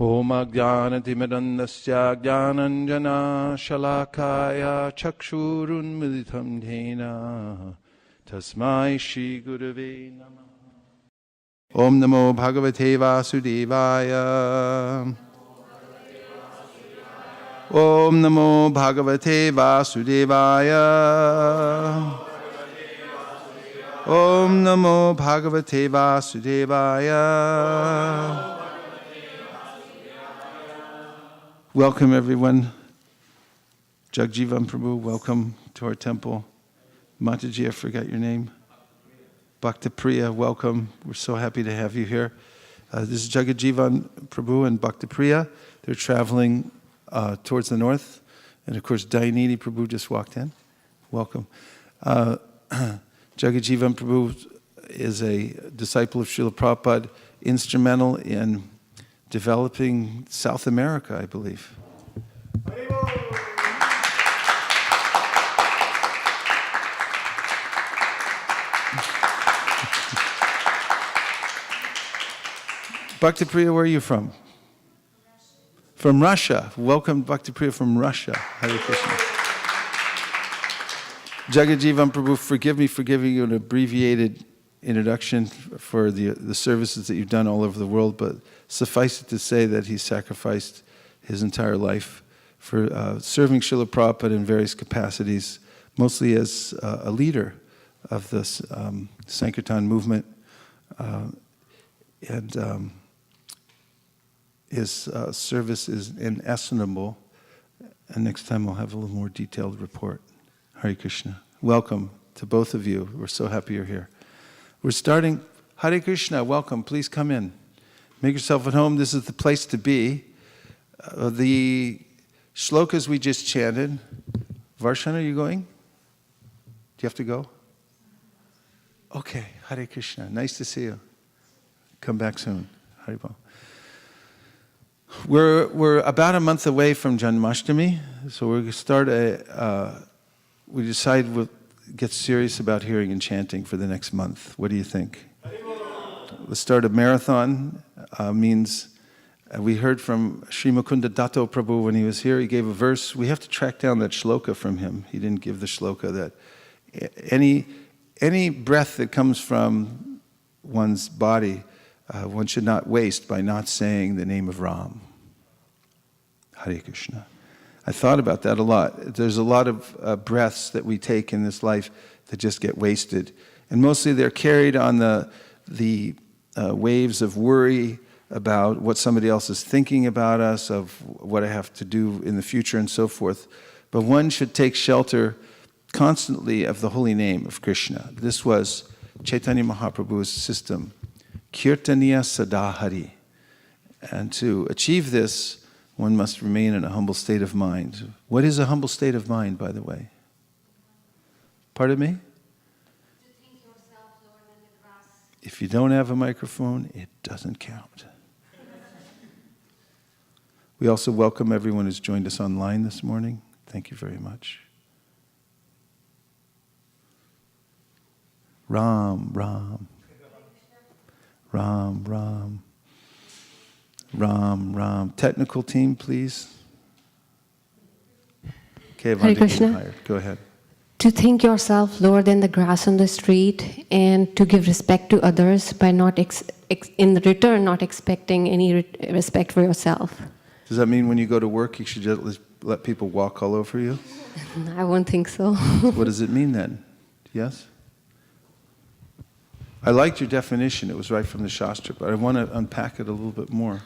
Om Ajnanatimidandasya Jnananjana Shalakaya Chakshurun Militam Dhena Tasmai Shri Gurave Namah. Om Namo Bhagavate Vasudevaya. Om Namo Bhagavate Vasudevaya. Om Namo Bhagavate Vasudevaya. Welcome everyone. Jagjivan Prabhu, welcome to our temple. Mataji, I forgot your name. Bhaktipriya, welcome. We're so happy to have you here. This is Jagajivan Prabhu and Bhaktipriya. They're traveling towards the north. And of course, Dayanini Prabhu just walked in. Welcome. Jagajivan Prabhu is a disciple of Srila Prabhupada, instrumental in developing South America, I believe. Bhaktipriya, where are you from? From Russia. Welcome, Bhaktipriya from Russia. Hare Krishna. Jagajivan Prabhu, forgive me for giving you an abbreviated introduction for the services that you've done all over the world, but suffice it to say that he sacrificed his entire life for serving Srila Prabhupada in various capacities, mostly as a leader of this Sankirtan movement. His service is inestimable, and next time I'll have a little more detailed report. Hare Krishna. Welcome to both of you. We're so happy you're here. We're starting. Hare Krishna, welcome. Please come in. Make yourself at home. This is the place to be. The shlokas we just chanted. Varshan, are you going? Do you have to go? Okay. Hare Krishna. Nice to see you. Come back soon. Haribol. We're about a month away from Janmashtami, so we're going to start we decided we'll get serious about hearing and chanting for the next month. What do you think? Let's start a marathon. We heard from Sri Mukunda Dato Prabhu when he was here. He gave a verse. We have to track down that shloka from him. He didn't give the shloka that any breath that comes from one's body, one should not waste by not saying the name of Ram. Hare Krishna. I thought about that a lot. There's a lot of breaths that we take in this life that just get wasted. And mostly they're carried on the waves of worry about what somebody else is thinking about us, of what I have to do in the future and so forth. But one should take shelter constantly of the holy name of Krishna. This was Chaitanya Mahaprabhu's system. Kirtaniya Sadahari. And to achieve this, one must remain in a humble state of mind. What is a humble state of mind, by the way? Pardon me? To think yourself lower than the grass. If you don't have a microphone, it doesn't count. We also welcome everyone who's joined us online this morning. Thank you very much. Ram, Ram. Ram, Ram. Ram, Ram. Technical team, please. Okay, Hare Krishna. Go ahead. To think yourself lower than the grass on the street, and to give respect to others by not, in return, not expecting any respect for yourself. Does that mean when you go to work, you should just let people walk all over you? I won't think so. What does it mean then? Yes? I liked your definition. It was right from the Shastra, but I want to unpack it a little bit more.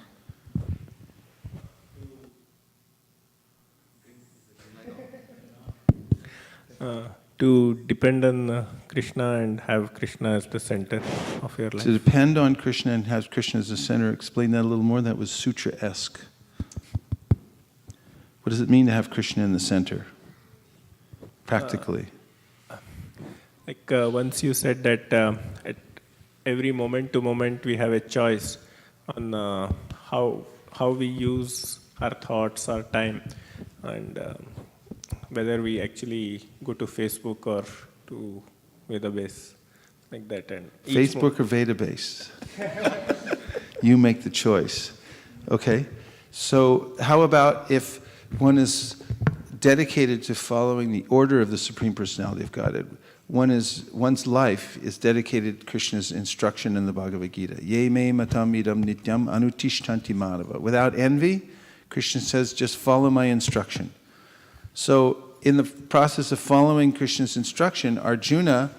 To depend on Krishna and have Krishna as the center of your life. To depend on Krishna and have Krishna as the center. Explain that a little more. That was sutra-esque. What does it mean to have Krishna in the center? Practically. Once you said that at every moment to moment we have a choice on how we use our thoughts, our time, and whether we actually go to Facebook or to Vedabase, like that. And Facebook or Vedabase? You make the choice. Okay. So how about if one is dedicated to following the order of the Supreme Personality of Godhead? One's life is dedicated to Krishna's instruction in the Bhagavad Gita. Ye me matam idam nityam anutishtanti madhava. Without envy, Krishna says, just follow my instruction. So in the process of following Krishna's instruction, Arjuna,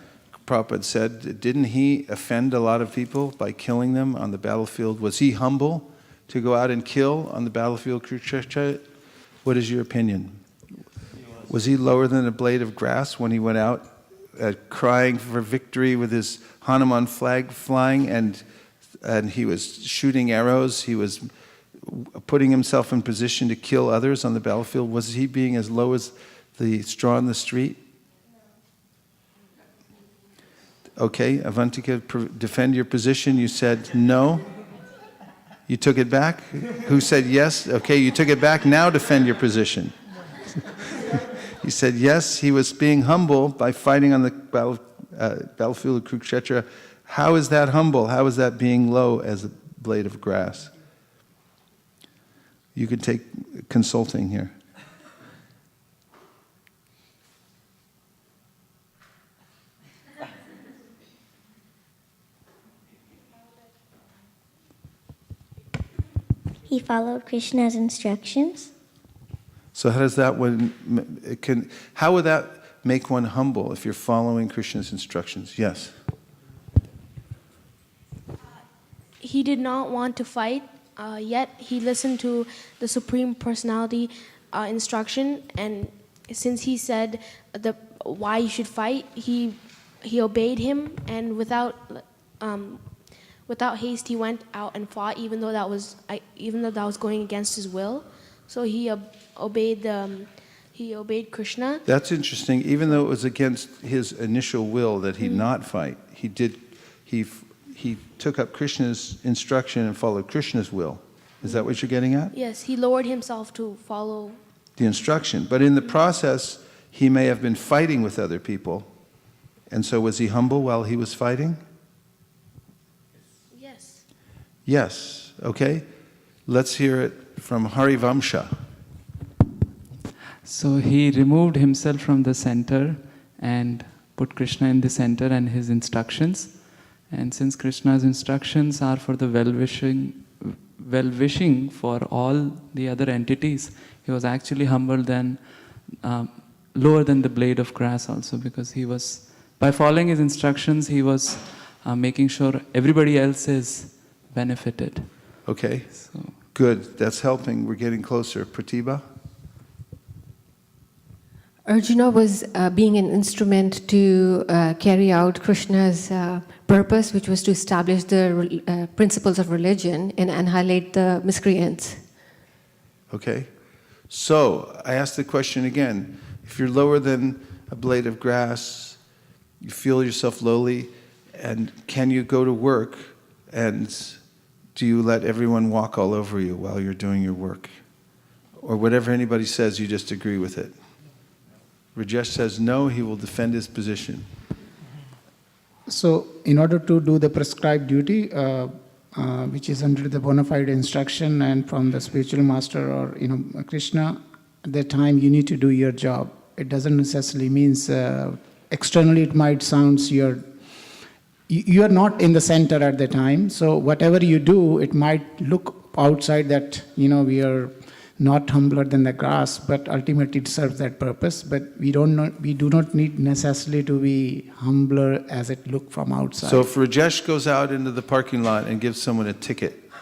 Prabhupada said, didn't he offend a lot of people by killing them on the battlefield? Was he humble to go out and kill on the battlefield Kurukshetra? What is your opinion? Was he lower than a blade of grass when he went out crying for victory with his Hanuman flag flying, and he was shooting arrows, he was putting himself in position to kill others on the battlefield? Was he being as low as the straw in the street? Okay, Avantika, defend your position. You said no. You took it back? Who said yes? Okay, you took it back. Now defend your position. He said yes, he was being humble by fighting on the battlefield of Kurukshetra. How is that humble? How is that being low as a blade of grass? You could take consulting here. He followed Krishna's instructions. So how does that how would that make one humble if you're following Krishna's instructions? Yes. He did not want to fight, yet he listened to the Supreme Personality instruction, and since he said why you should fight, he obeyed him, and without haste he went out and fought, even though that was going against his will. So he obeyed Krishna. That's interesting. Even though it was against his initial will that he not fight, he took up Krishna's instruction and followed Krishna's will. Is that what you're getting at? Yes, he lowered himself to follow the instruction. But in the process, he may have been fighting with other people. And so was he humble while he was fighting? Yes. Yes. Okay. Let's hear it from Harivamsha. So he removed himself from the center and put Krishna in the center and his instructions. And since Krishna's instructions are for the well-wishing for all the other entities, he was actually lower than the blade of grass also, because by following his instructions, he was making sure everybody else is benefited. Okay. So, good. That's helping. We're getting closer. Pratibha? Arjuna was being an instrument to carry out Krishna's purpose, which was to establish the principles of religion and annihilate the miscreants. Okay. So, I ask the question again. If you're lower than a blade of grass, you feel yourself lowly, and can you go to work, and do you let everyone walk all over you while you're doing your work? Or whatever anybody says, you just agree with it? Rajesh says no, he will defend his position. So, in order to do the prescribed duty, which is under the bona fide instruction and from the spiritual master or Krishna, at that time you need to do your job. It doesn't necessarily means externally it might sound you are not in the center at the time. So whatever you do, it might look outside that we are not humbler than the grass, but ultimately it serves that purpose. But we do not need necessarily to be humbler as it look from outside. So if Rajesh goes out into the parking lot and gives someone a ticket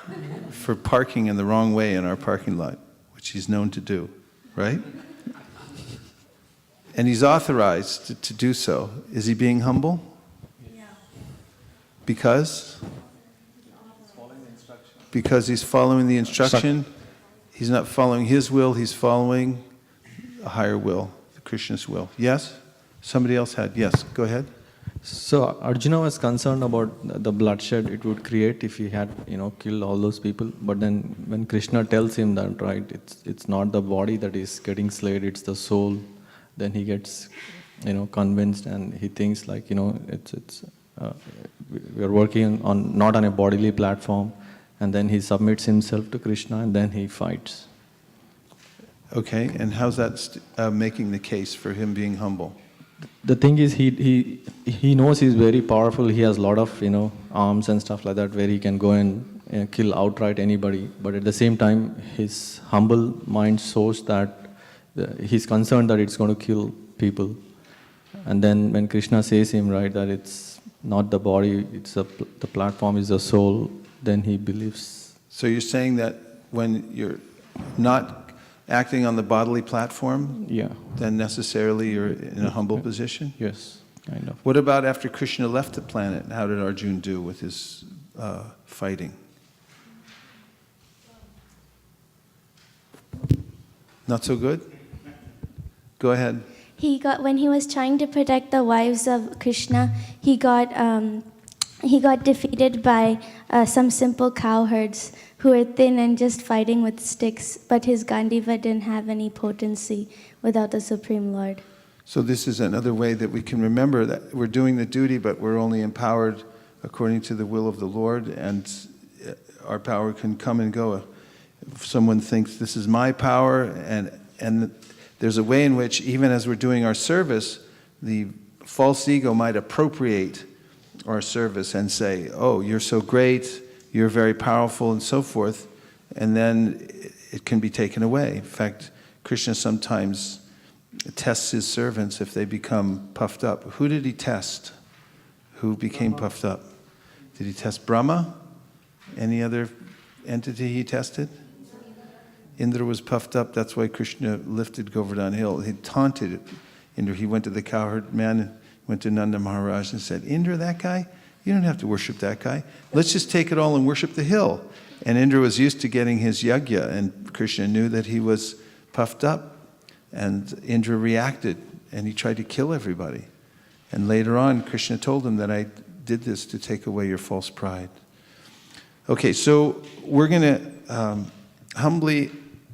for parking in the wrong way in our parking lot, which he's known to do, right? And he's authorized to do so, is he being humble? Yeah. Because? Because he's following the instruction. He's not following his will, he's following a higher will, Krishna's will. Yes? Somebody else had. Yes, go ahead. So Arjuna was concerned about the bloodshed it would create if he had, killed all those people. But then when Krishna tells him that, right, it's not the body that is getting slayed, it's the soul. Then he gets, convinced, and he thinks like, we're working not on a bodily platform. and then he submits himself to Krishna, and then he fights. Okay, and how's that making the case for him being humble? The thing is, he knows he's very powerful. He has a lot of arms and stuff like that, where he can go and kill outright anybody. But at the same time, his humble mind shows that he's concerned that it's going to kill people. And then when Krishna says him, right, that it's not the body, it's the platform is the soul, then he believes. So you're saying that when you're not acting on the bodily platform, Yeah. then necessarily you're in a humble position? Yes, kind of. What about after Krishna left the planet? How did Arjuna do with his fighting? Not so good? Go ahead. When he was trying to protect the wives of Krishna, he got defeated by some simple cowherds who were thin and just fighting with sticks, but his Gandiva didn't have any potency without the Supreme Lord. So this is another way that we can remember that we're doing the duty, but we're only empowered according to the will of the Lord, and our power can come and go. If someone thinks this is my power, and there's a way in which, even as we're doing our service, the false ego might appropriate our service and say, oh, you're so great, you're very powerful, and so forth, and then it can be taken away. In fact, Krishna sometimes tests his servants if they become puffed up. Who did he test? Who became puffed up? Did he test Brahma? Any other entity he tested? Indra was puffed up. That's why Krishna lifted Govardhan Hill. He taunted Indra. He went to the cowherd man, went to Nanda Maharaj and said, Indra, that guy? You don't have to worship that guy. Let's just take it all and worship the hill. And Indra was used to getting his yajna, and Krishna knew that he was puffed up. And Indra reacted, and he tried to kill everybody. And later on, Krishna told him that I did this to take away your false pride. Okay, so we're going to humbly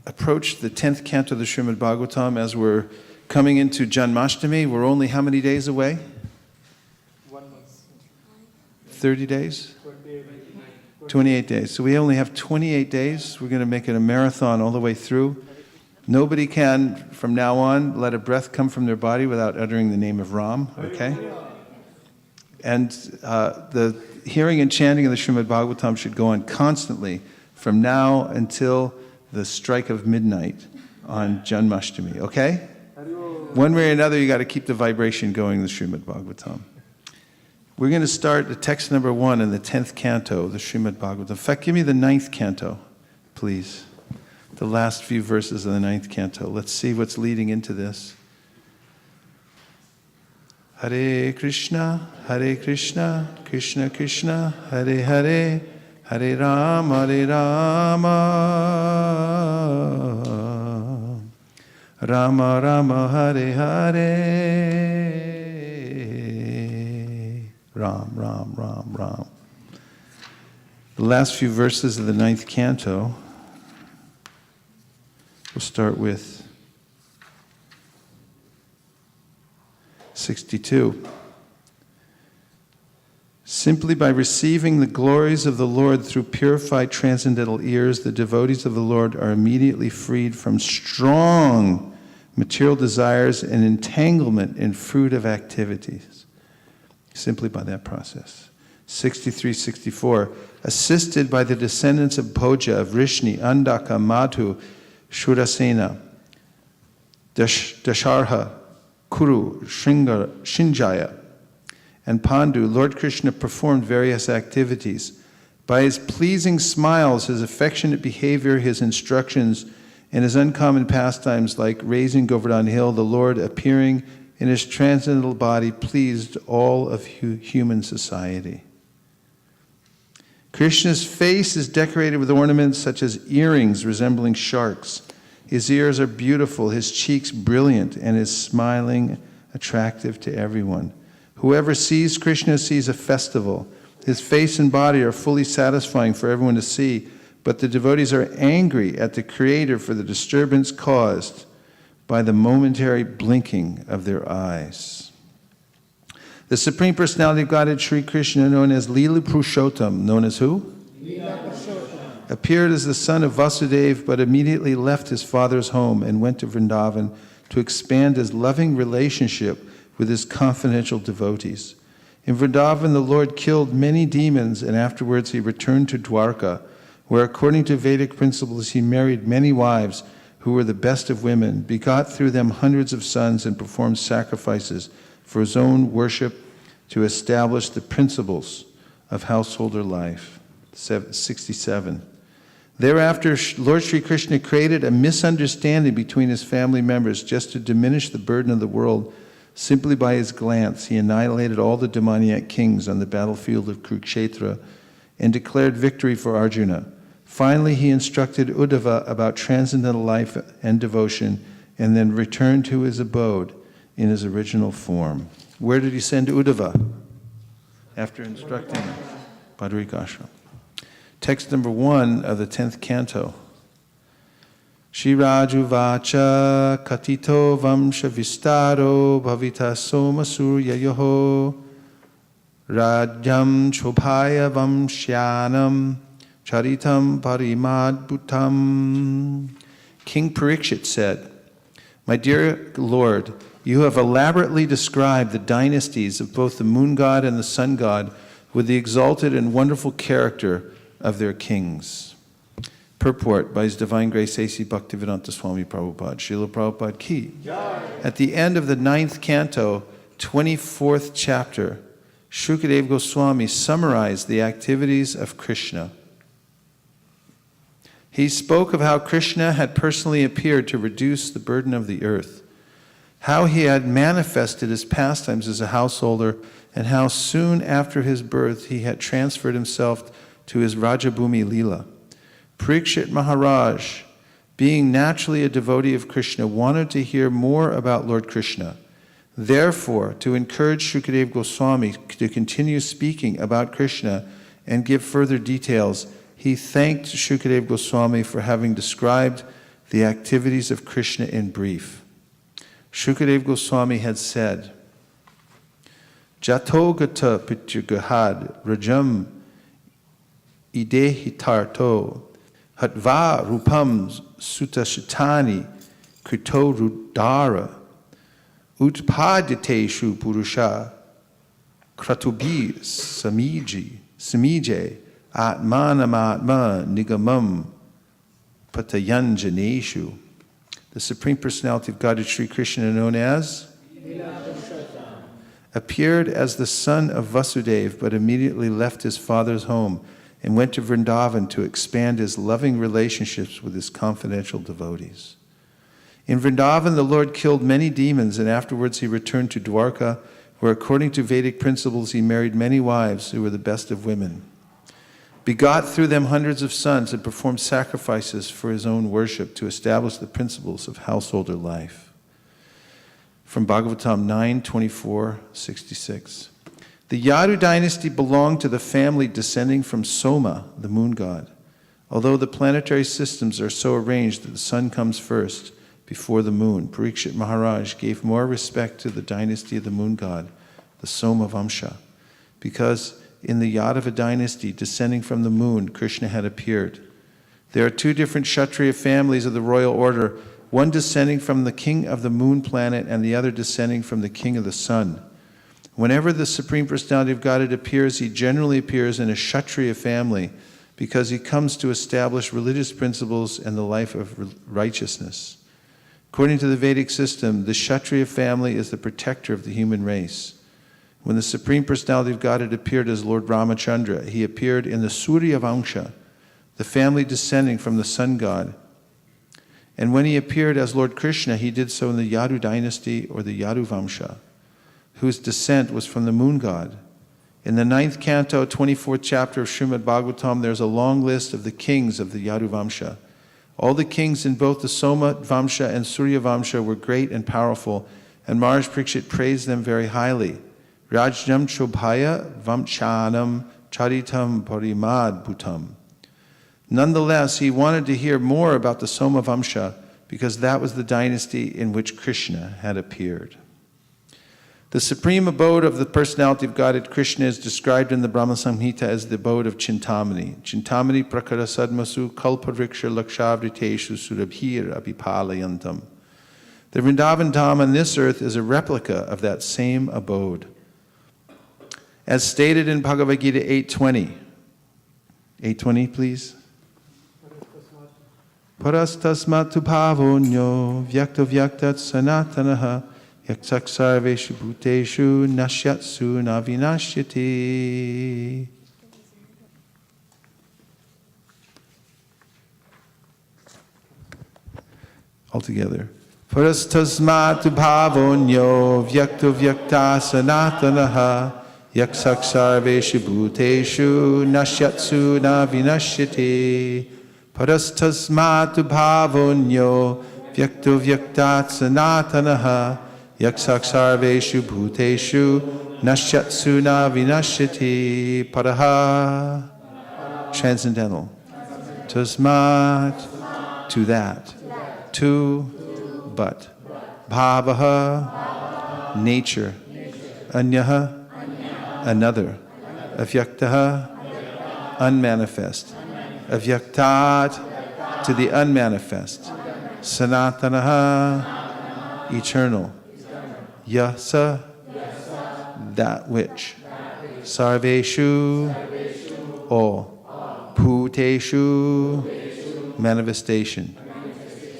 approach the 10th canto of the Srimad Bhagavatam as we're coming into Janmashtami. We're only how many days away? 30 days? 28 days. So we only have 28 days. We're going to make it a marathon all the way through. Nobody can, from now on, let a breath come from their body without uttering the name of Ram, okay? And the hearing and chanting of the Srimad Bhagavatam should go on constantly from now until the strike of midnight on Janmashtami, okay? One way or another, you got to keep the vibration going in the Srimad Bhagavatam. We're going to start the text number 1 in the 10th canto of the Srimad Bhagavatam. In fact, give me the 9th canto, please. The last few verses of the 9th canto. Let's see what's leading into this. Hare Krishna, Krishna Krishna, Hare Hare, Hare Rama, Rama Rama, Hare Hare, Ram, Ram, Ram, Ram. The last few verses of the 9th canto. We'll start with 62. Simply by receiving the glories of the Lord through purified transcendental ears, the devotees of the Lord are immediately freed from strong material desires and entanglement in fruitive activities. Simply by that process. 63, 64. Assisted by the descendants of Bhoja, of Rishni, Andaka, Madhu, Shurasena, Dasharha, Kuru, Shinjaya, and Pandu, Lord Krishna performed various activities. By his pleasing smiles, his affectionate behavior, his instructions, and his uncommon pastimes like raising Govardhan Hill, the Lord appearing in his transcendental body pleased all of human society. Krishna's face is decorated with ornaments such as earrings resembling sharks. His ears are beautiful, his cheeks brilliant, and his smiling attractive to everyone. Whoever sees Krishna sees a festival. His face and body are fully satisfying for everyone to see, but the devotees are angry at the Creator for the disturbance caused by the momentary blinking of their eyes. The Supreme Personality of Godhead, Sri Krishna, known as Lila Purushottam, known as who? Lila Purushottam. appeared as the son of Vasudeva, but immediately left his father's home and went to Vrindavan to expand his loving relationship with his confidential devotees. In Vrindavan, the Lord killed many demons, and afterwards he returned to Dwarka, where according to Vedic principles he married many wives who were the best of women, begot through them hundreds of sons, and performed sacrifices for his own worship to establish the principles of householder life. 67. Thereafter, Lord Sri Krishna created a misunderstanding between his family members just to diminish the burden of the world. Simply by his glance, he annihilated all the demoniac kings on the battlefield of Kurukshetra and declared victory for Arjuna. Finally, he instructed Uddhava about transcendental life and devotion, and then returned to his abode in his original form. Where did he send Uddhava? After instructing Badrikashram. Text number 1 of the 10th canto. Shiraju vacha katito vamsha vistaro bhavita soma surya yoho rajyam chobhaya vamshyanam charitam parimadbhutam. King Parikshit said, "My dear Lord, you have elaborately described the dynasties of both the moon god and the sun god with the exalted and wonderful character of their kings." Purport by His Divine Grace A.C. Bhaktivedanta Swami Prabhupada, Srila Prabhupada Ki. At the end of the 9th canto, 24th chapter, Shukadeva Goswami summarized the activities of Krishna. He spoke of how Krishna had personally appeared to reduce the burden of the earth, how he had manifested his pastimes as a householder, and how soon after his birth he had transferred himself to his Rajabhumi Leela. Parikshit Maharaj, being naturally a devotee of Krishna, wanted to hear more about Lord Krishna. Therefore, to encourage Shukadeva Goswami to continue speaking about Krishna and give further details, he thanked Shukadeva Goswami for having described the activities of Krishna in brief. Shukadeva Goswami had said, Jatogata pityugahad rajam idehitarto hatva rupam sutashitani krito rudara utpaditeshu purusha kratubir samije atmanamatma nigamam patayanjaneshu. The Supreme Personality of Godhead Sri Krishna, known as, appeared as the son of Vasudeva, but immediately left his father's home and went to Vrindavan to expand his loving relationships with his confidential devotees. In Vrindavan, the Lord killed many demons, and afterwards he returned to Dwarka, where according to Vedic principles he married many wives who were the best of women, begot through them hundreds of sons, and performed sacrifices for his own worship to establish the principles of householder life. From Bhagavatam 9:24-66. The Yadu dynasty belonged to the family descending from Soma, the moon god. Although the planetary systems are so arranged that the sun comes first before the moon, Parikshit Maharaj gave more respect to the dynasty of the moon god, the Soma Vamsha, because in the Yadava dynasty descending from the moon, Krishna had appeared. There are two different Kshatriya families of the royal order, one descending from the king of the moon planet and the other descending from the king of the sun. Whenever the Supreme Personality of Godhead appears, he generally appears in a Kshatriya family because he comes to establish religious principles and the life of righteousness. According to the Vedic system, the Kshatriya family is the protector of the human race. When the Supreme Personality of Godhead appeared as Lord Ramachandra, he appeared in the Surya Vamsha, the family descending from the sun god. And when he appeared as Lord Krishna, he did so in the Yadu dynasty or the Yadu Vamsha, whose descent was from the moon god. In the 9th canto, 24th chapter of Srimad Bhagavatam, there's a long list of the kings of the Yadu Vamsha. All the kings in both the Soma Vamsha and Surya Vamsha were great and powerful, and Maharaj Parikshit praised them very highly. Rajyam Chobhaya Vamshanam Charitam Parimad Bhutam. Nonetheless, he wanted to hear more about the Soma Vamsha because that was the dynasty in which Krishna had appeared. The supreme abode of the personality of Godhead Krishna is described in the Brahma Samhita as the abode of Chintamani. Chintamani prakara sadmasu kalpavriksha lakshavriteshu surabhir abhipalayantam. The Vrindavan Dham on this earth is a replica of that same abode. As stated in Bhagavad Gita 8:20. 8:20, please. Parastasmatu bhavonyo vyakto vyaktat sanatanaha yaksak sarveshu bhuteshu nashyatsu navinashyati. Altogether. Parastasmatu bhavonyo vyakto vyakta sanatanaha yaksak sarveshu bhuteshu nashyatsu navinashyati. Parastasmatu bhavonyo vyakto vyaktat sanatanaha yaksak sarveshu bhuteshu nashyatsu navinashyati. Paraha, transcendental. Tasmat, to that. To, but. Bhavaha, nature. Anyaha, another. Avyaktaha, unmanifest. Avyaktat, to the unmanifest. Sanatanaha, eternal. Yasa, that which. Sarveshu, all. Bhuteshu, manifestation.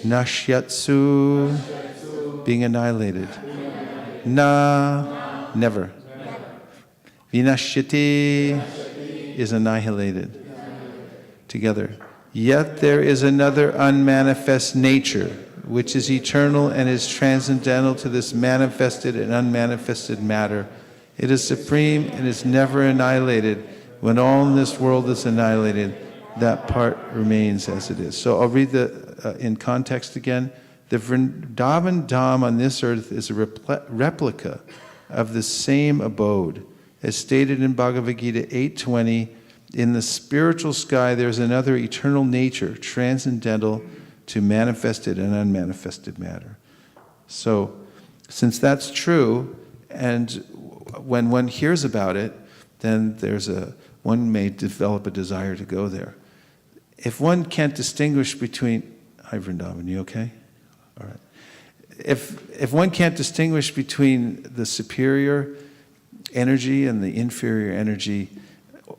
Nashyatsu, being annihilated. Na, never. Vinashyati is annihilated. Together. Yet there is another unmanifest nature, which is eternal and is transcendental to this manifested and unmanifested matter. It is supreme and is never annihilated. When all in this world is annihilated, that part remains as it is. So I'll read in context again. The Vrindavan Dham on this earth is a replica of the same abode. As stated in Bhagavad Gita 8:20, in the spiritual sky there's another eternal nature, transcendental to manifested and unmanifested matter. So, since that's true, and when one hears about it, then one may develop a desire to go there. If one can't distinguish between, hi Vrindavan, you okay? All right. If one can't distinguish between the superior energy and the inferior energy,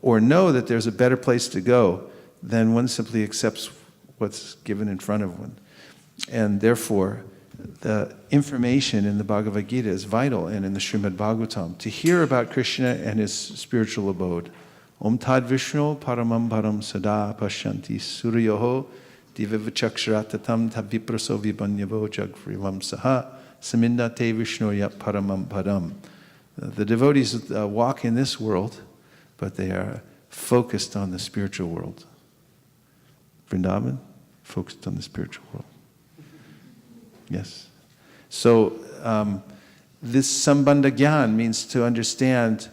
or know that there's a better place to go, then one simply accepts what's given in front of one. And therefore, the information in the Bhagavad Gita is vital, and in the Srimad Bhagavatam, to hear about Krishna and his spiritual abode. Om Tad Vishnu Paramam Param Sada Pashyanti Suryoho Divivachakshiratatam Tavipraso Vibhanyavo Jagvrivam Saha Samindate Vishnu Yat Paramam Padam. The devotees walk in this world, but they are focused on the spiritual world. Vrindavan, focused on the spiritual world. Yes. So this Sambandha Gyan means to understand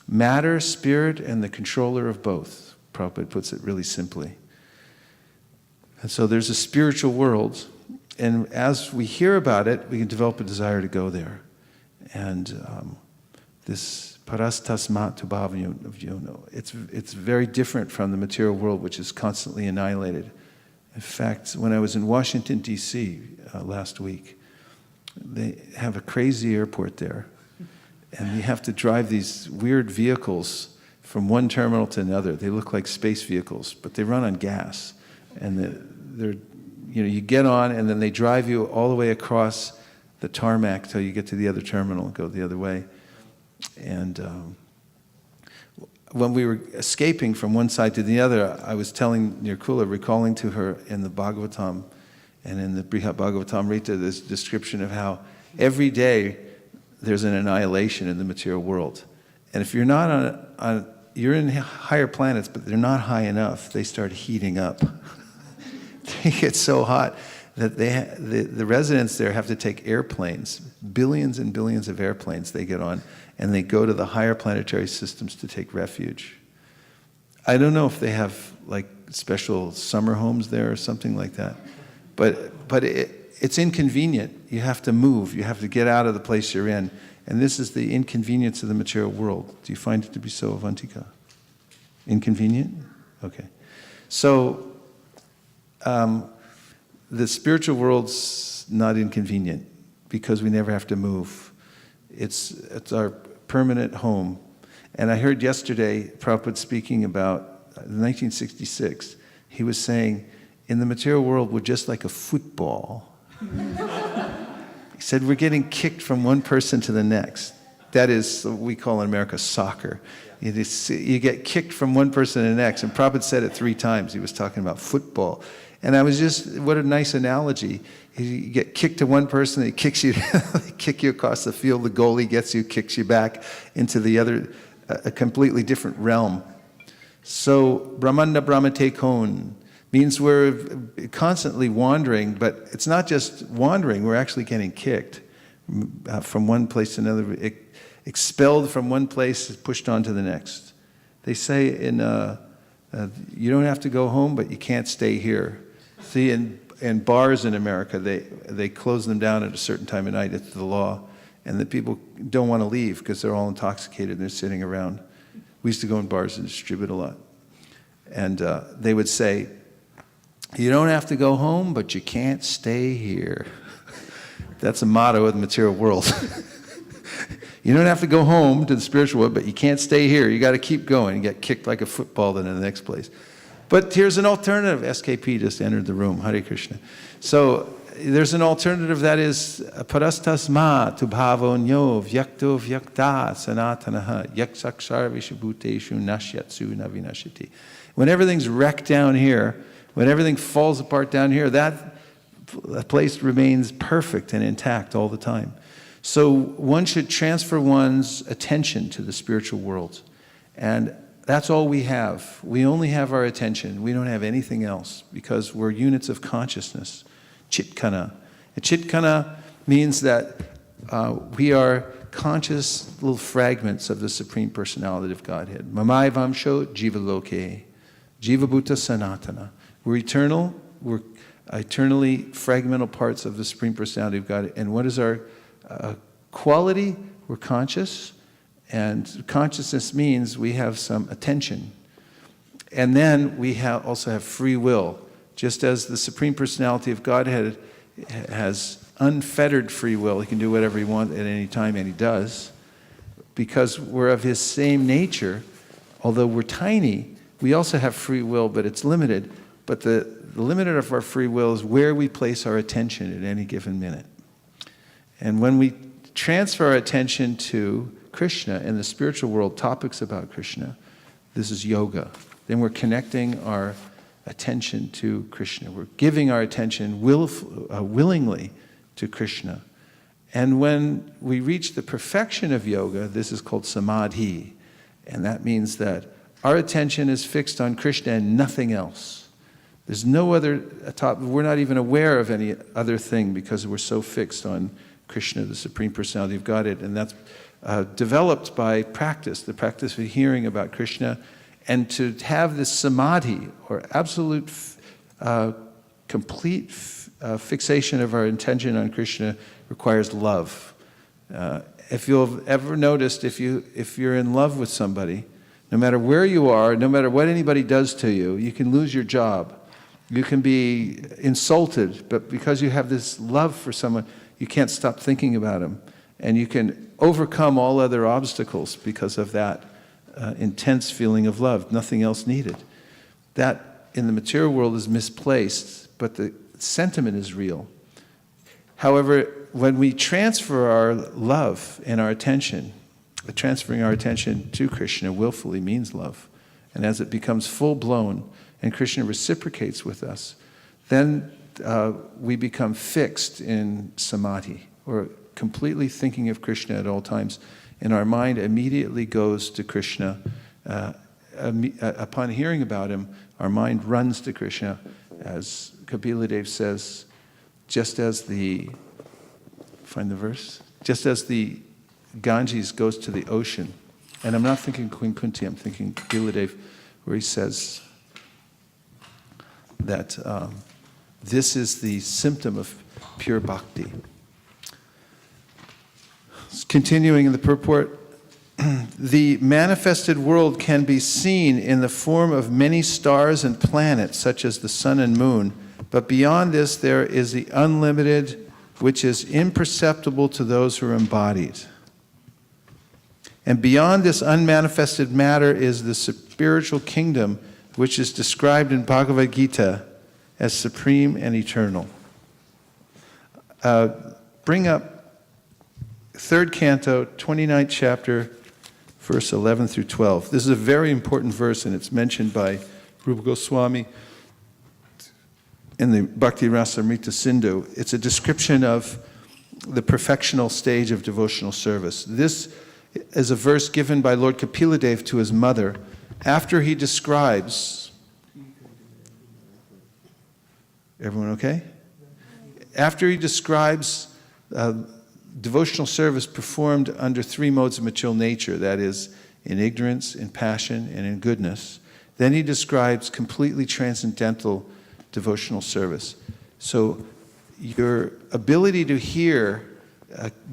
matter, spirit, and the controller of both. Prabhupada puts it really simply. And so there's a spiritual world, and as we hear about it, we can develop a desire to go there. And this parastasmat tu bhavyono, it's very different from the material world, which is constantly annihilated. In fact, when I was in Washington, D.C. Last week, they have a crazy airport there. And you have to drive these weird vehicles from one terminal to another. They look like space vehicles, but they run on gas. And you get on, and then they drive you all the way across the tarmac till you get to the other terminal and go the other way. And when we were escaping from one side to the other, I was telling Nirkula, recalling to her in the Bhagavatam and in the Brihat Bhagavatamrita, this description of how every day there's an annihilation in the material world. And if you're not you're in higher planets, but they're not high enough, they start heating up. They get so hot that the residents there have to take airplanes, billions and billions of airplanes they get on, and they go to the higher planetary systems to take refuge. I don't know if they have like special summer homes there or something like that, but it's inconvenient. You have to move. You have to get out of the place you're in, And this is the inconvenience of the material world. Do you find it to be so, Avantika? Inconvenient? Okay. So, the spiritual world's not inconvenient because we never have to move. It's our permanent home. And I heard yesterday Prabhupada speaking about 1966. He was saying, in the material world, we're just like a football. He said, we're getting kicked from one person to the next. That is what we call in America soccer. You get kicked from one person to the next. And Prabhupada said it 3 times. He was talking about football. And I was just, what a nice analogy. You get kicked to one person, they kicks you, they kick you across the field, the goalie gets you, kicks you back into the other, a completely different realm. So, Brahmanda Brahmate Kon means we're constantly wandering, but it's not just wandering, we're actually getting kicked from one place to another, expelled from one place, pushed on to the next. They say you don't have to go home, but you can't stay here. See, in bars in America, they close them down at a certain time of night. It's the law. And the people don't want to leave because they're all intoxicated and they're sitting around. We used to go in bars and distribute a lot. And they would say, you don't have to go home, but you can't stay here. That's a motto of the material world. You don't have to go home to the spiritual world, but you can't stay here. You got to keep going. You get kicked like a football then in the next place. But here's an alternative. SKP just entered the room. Hare Krishna. So there's an alternative that is parastasma tu bhavonyo vyakto vyakta sanatanaha yaksakshar vishabhuteshu nashyatsu navinashiti. When everything's wrecked down here, when everything falls apart down here, that place remains perfect and intact all the time. So one should transfer one's attention to the spiritual world. And that's all we have. We only have our attention. We don't have anything else because we're units of consciousness. Chitkana. And chitkana means that we are conscious little fragments of the Supreme Personality of Godhead. Mamai Vamsho Jiva Loke. Jiva Bhuta Sanatana. We're eternal. We're eternally fragmental parts of the Supreme Personality of God. And what is our quality? We're conscious. And consciousness means we have some attention. And then we also have free will. Just as the Supreme Personality of Godhead has unfettered free will, he can do whatever he wants at any time, and he does. Because we're of his same nature, although we're tiny, we also have free will, but it's limited. But the limit of our free will is where we place our attention at any given minute. And when we transfer our attention to Krishna and the spiritual world, topics about Krishna, this is yoga. Then we're connecting our attention to Krishna. We're giving our attention willingly to Krishna. And when we reach the perfection of yoga, this is called samadhi. And that means that our attention is fixed on Krishna and nothing else. There's no other topic. We're not even aware of any other thing because we're so fixed on Krishna, the Supreme Personality of Godhead. And that's developed by practice, the practice of hearing about Krishna. And to have this samadhi, or absolute, complete fixation of our intention on Krishna, requires love. If you've ever noticed, if you're in love with somebody, no matter where you are, no matter what anybody does to you, you can lose your job. You can be insulted, but because you have this love for someone, you can't stop thinking about him. And you can overcome all other obstacles because of that intense feeling of love, nothing else needed. That in the material world is misplaced, but the sentiment is real. However, when we transfer our love and our attention, transferring our attention to Krishna willfully means love. And as it becomes full-blown and Krishna reciprocates with us, then we become fixed in samadhi, or completely thinking of Krishna at all times. And our mind immediately goes to Krishna. Upon hearing about him, our mind runs to Krishna. As Kapila Dev says, just as the, find the verse, just as the Ganges goes to the ocean, and I'm not thinking Queen Kunti, I'm thinking Kapila Dev, where he says that this is the symptom of pure bhakti. Continuing in the purport, the manifested world can be seen in the form of many stars and planets, such as the sun and moon. But beyond this, there is the unlimited, which is imperceptible to those who are embodied. And beyond this unmanifested matter is the spiritual kingdom, which is described in Bhagavad Gita as supreme and eternal. Bring up 3rd canto, 29th chapter, verse 11 through 12. This is a very important verse, and it's mentioned by Rupa Goswami in the Bhakti Rasamrita Sindhu. It's a description of the perfectional stage of devotional service. This is a verse given by Lord Kapiladev to his mother after he describes... Everyone okay? After he describes devotional service performed under 3 modes of material nature, that is, in ignorance, in passion, and in goodness, then he describes completely transcendental devotional service. So your ability to hear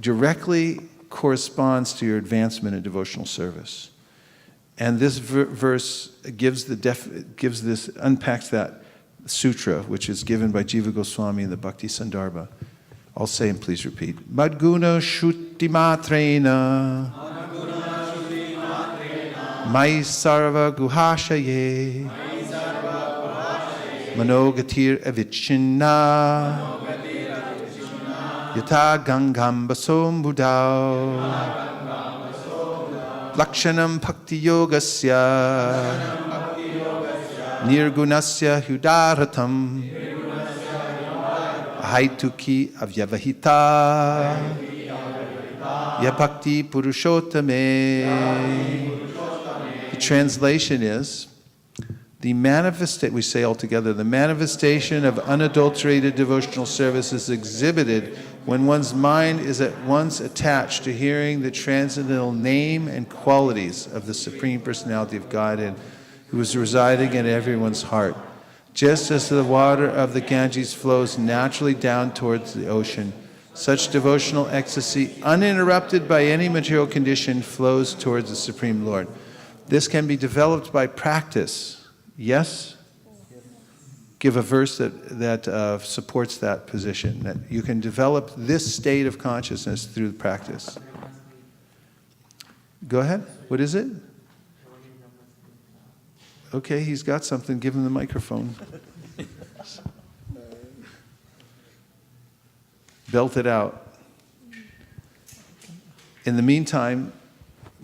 directly corresponds to your advancement in devotional service. And this verse unpacks that sutra, which is given by Jiva Goswami in the Bhakti Sandarbha. I'll say and please repeat. Madguna shuti matrena Mai sarva guhashaye Manogatir avichinna Yata gangam basom budao Lakshanam bhakti yogasya Nirgunasya hudaratam Haituki avyavahita Yapakti purushottame. The translation is, the manifestation of unadulterated devotional service is exhibited when one's mind is at once attached to hearing the transcendental name and qualities of the Supreme Personality of Godhead, who is residing in everyone's heart. Just as the water of the Ganges flows naturally down towards the ocean, such devotional ecstasy, uninterrupted by any material condition, flows towards the Supreme Lord. This can be developed by practice. Yes? Give a verse that supports that position, that you can develop this state of consciousness through practice. Go ahead. What is it? Okay, he's got something. Give him the microphone. Belt it out. In the meantime,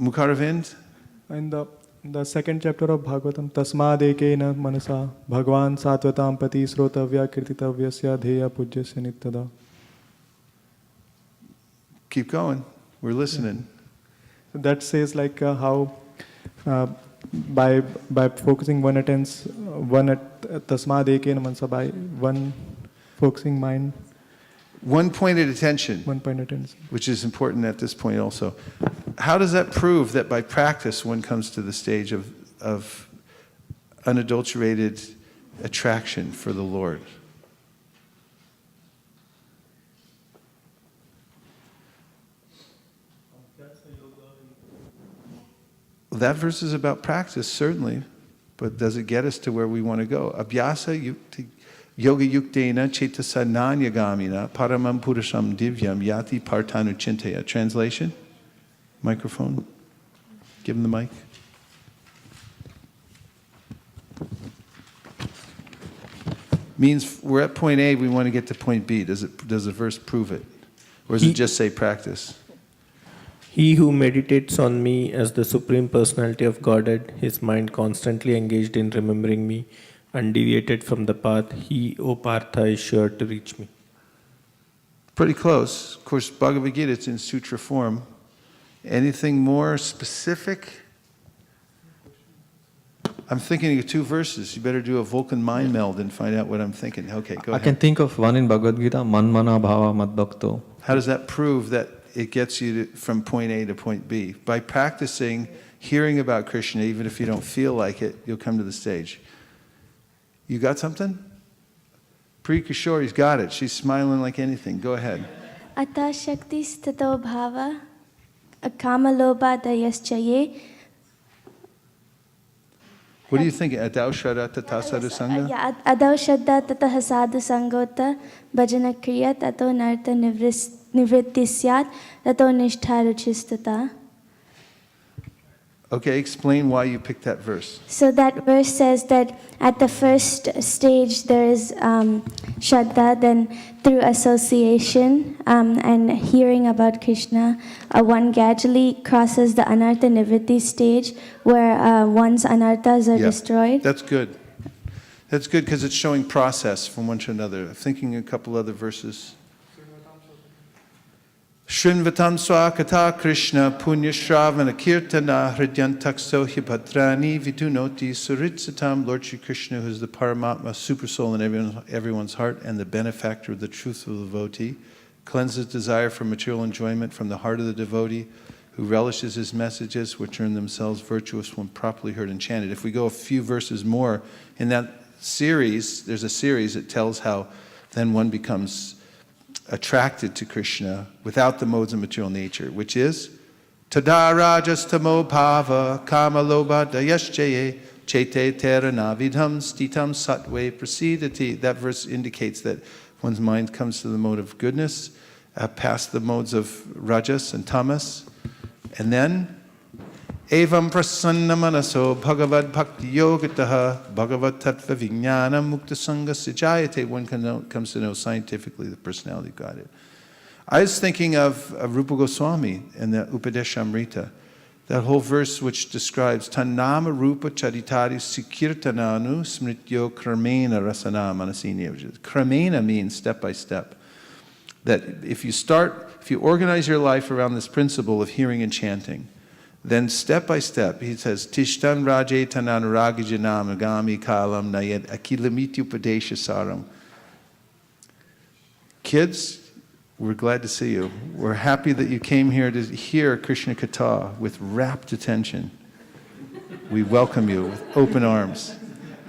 Mukharavind. In the 2nd chapter of Bhagavatam, Tasmad ekena manasa Bhagwan satvatam pati srotavya kirtitavyasya dheya pujyasya nittada. Keep going. We're listening. So that says like how by focusing one at Tasmad ekena manasa, by one focusing mind. One pointed attention. One point attention. Which is important at this point also. How does that prove that by practice one comes to the stage of unadulterated attraction for the Lord? Well, that verse is about practice, certainly, but does it get us to where we want to go? Abhyasa yukti Yoga yuktena cetasa nanyagamina paramam purusham divyam yati partanu chintaya. Translation? Microphone? Give him the mic. Means we're at point A, we want to get to point B. Does the verse prove it? Or does it just say practice? He who meditates on me as the Supreme Personality of Godhead, his mind constantly engaged in remembering me, undeviated from the path, he, O Partha, is sure to reach me. Pretty close. Of course, Bhagavad Gita, it's in sutra form. Anything more specific? I'm thinking of 2 verses. You better do a Vulcan mind meld and find out what I'm thinking. Okay, go ahead. I can think of one in Bhagavad Gita, Man Mana Bhava Mad Bhakto. How does that prove that it gets you from point A to point B? By practicing hearing about Krishna, even if you don't feel like it, you'll come to the stage. You got something? Priya Kishori's got it. She's smiling like anything. Go ahead. Ata shakti stato bhava kamalobhadayaschaye. What do you think? Adau Shraddha Tata Sadhu Sangha? Yeah, Adau Shraddha Tata Sadhu Sangota Bhajana Kriya Tato Nartha Nivritti Syat Tato Nishtha Ruchistata. Okay, explain why you picked that verse. So that verse says that at the first stage there is Shraddha, then through association and hearing about Krishna, one gradually crosses the Anartha Nivritti stage where one's anarthas are destroyed. That's good. That's good because it's showing process from one to another. I'm thinking a couple other verses. Shrinvatam Swakata Krishna Punya Shravana Kirtana Hridyantakso Hibhadrani Vidunoti Suritsatam. Lord Shri Krishna, who is the Paramatma, super soul in everyone's heart and the benefactor of the truthful devotee, cleanses desire for material enjoyment from the heart of the devotee, who relishes his messages, which are in themselves virtuous when properly heard and chanted. If we go a few verses more in that series, there's a series that tells how then one becomes attracted to Krishna without the modes of material nature, which is Tada rajas tamo bhava kama lobha dayaschaye chete terana vidham stitam satve prasidati. That verse indicates that one's mind comes to the mode of goodness, past the modes of rajas and tamas, and then Evam prasanna manaso bhagavad bhakti yogataha bhagavad tattva vijnana mukta sangha sijayate. One comes to know scientifically the personality of Godhead. I was thinking of Rupa Goswami in the Upadeshamrita, that whole verse which describes Tannama Rupa Charitari Sikirtananu Smrityo Kramena Rasana Manasini. Kramena means step by step. That if you organize your life around this principle of hearing and chanting, then step by step, he says, Tishtan Raje Tanan Ragijanam Agami Kalam Nayed Akilamiti Upadesha Saram. Kids, we're glad to see you. We're happy that you came here to hear Krishna Katha with rapt attention. We welcome you with open arms.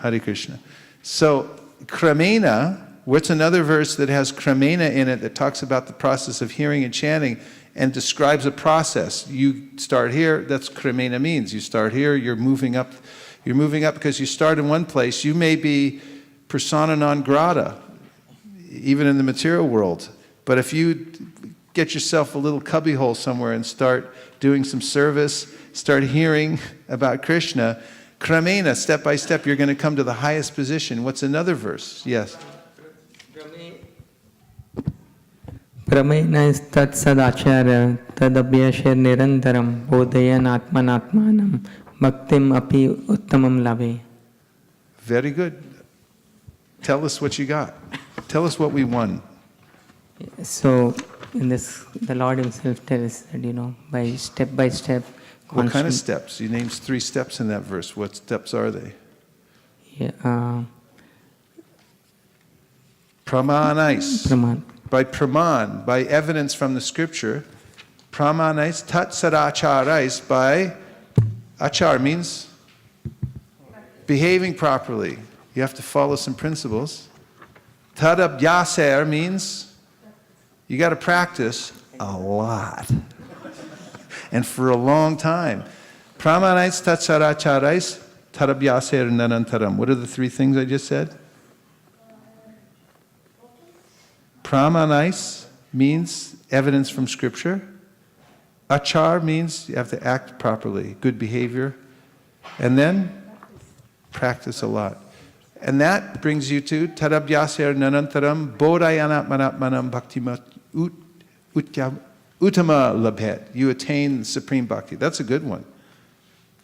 Hare Krishna. So, Kramena, what's another verse that has Kramena in it that talks about the process of hearing and chanting and describes a process? You start here, that's Kramena means. You start here, you're moving up because you start in one place. You may be persona non grata, even in the material world. But if you get yourself a little cubbyhole somewhere and start doing some service, start hearing about Krishna, Kramena, step by step, you're going to come to the highest position. What's another verse? Yes. Pramena istat sadacharya tadabhyashir nirantaram bodayan atmanatmanam bhaktim api uttamam lave. Very good. Tell us what you got. Tell us what we won. So, in this, the Lord Himself tells that, by step, What kind of steps? He names 3 steps in that verse. What steps are they? Yeah, Pramanais. Praman. By praman, by evidence from the scripture. Pramanais, tat sadacharais, by achar means behaving properly. You have to follow some principles. Tadabhyaser means you got to practice a lot and for a long time. Pramanais, tat sadacharais, tadabhyaser nanantaram. What are the 3 things I just said? Pramanais means evidence from Scripture. Achar means you have to act properly, good behavior. And then practice a lot. And that brings you to Tadabhyasya Nanantaram Bodhayanatmanatmanam Bhaktimat Uttama Labhet. You attain supreme bhakti. That's a good one.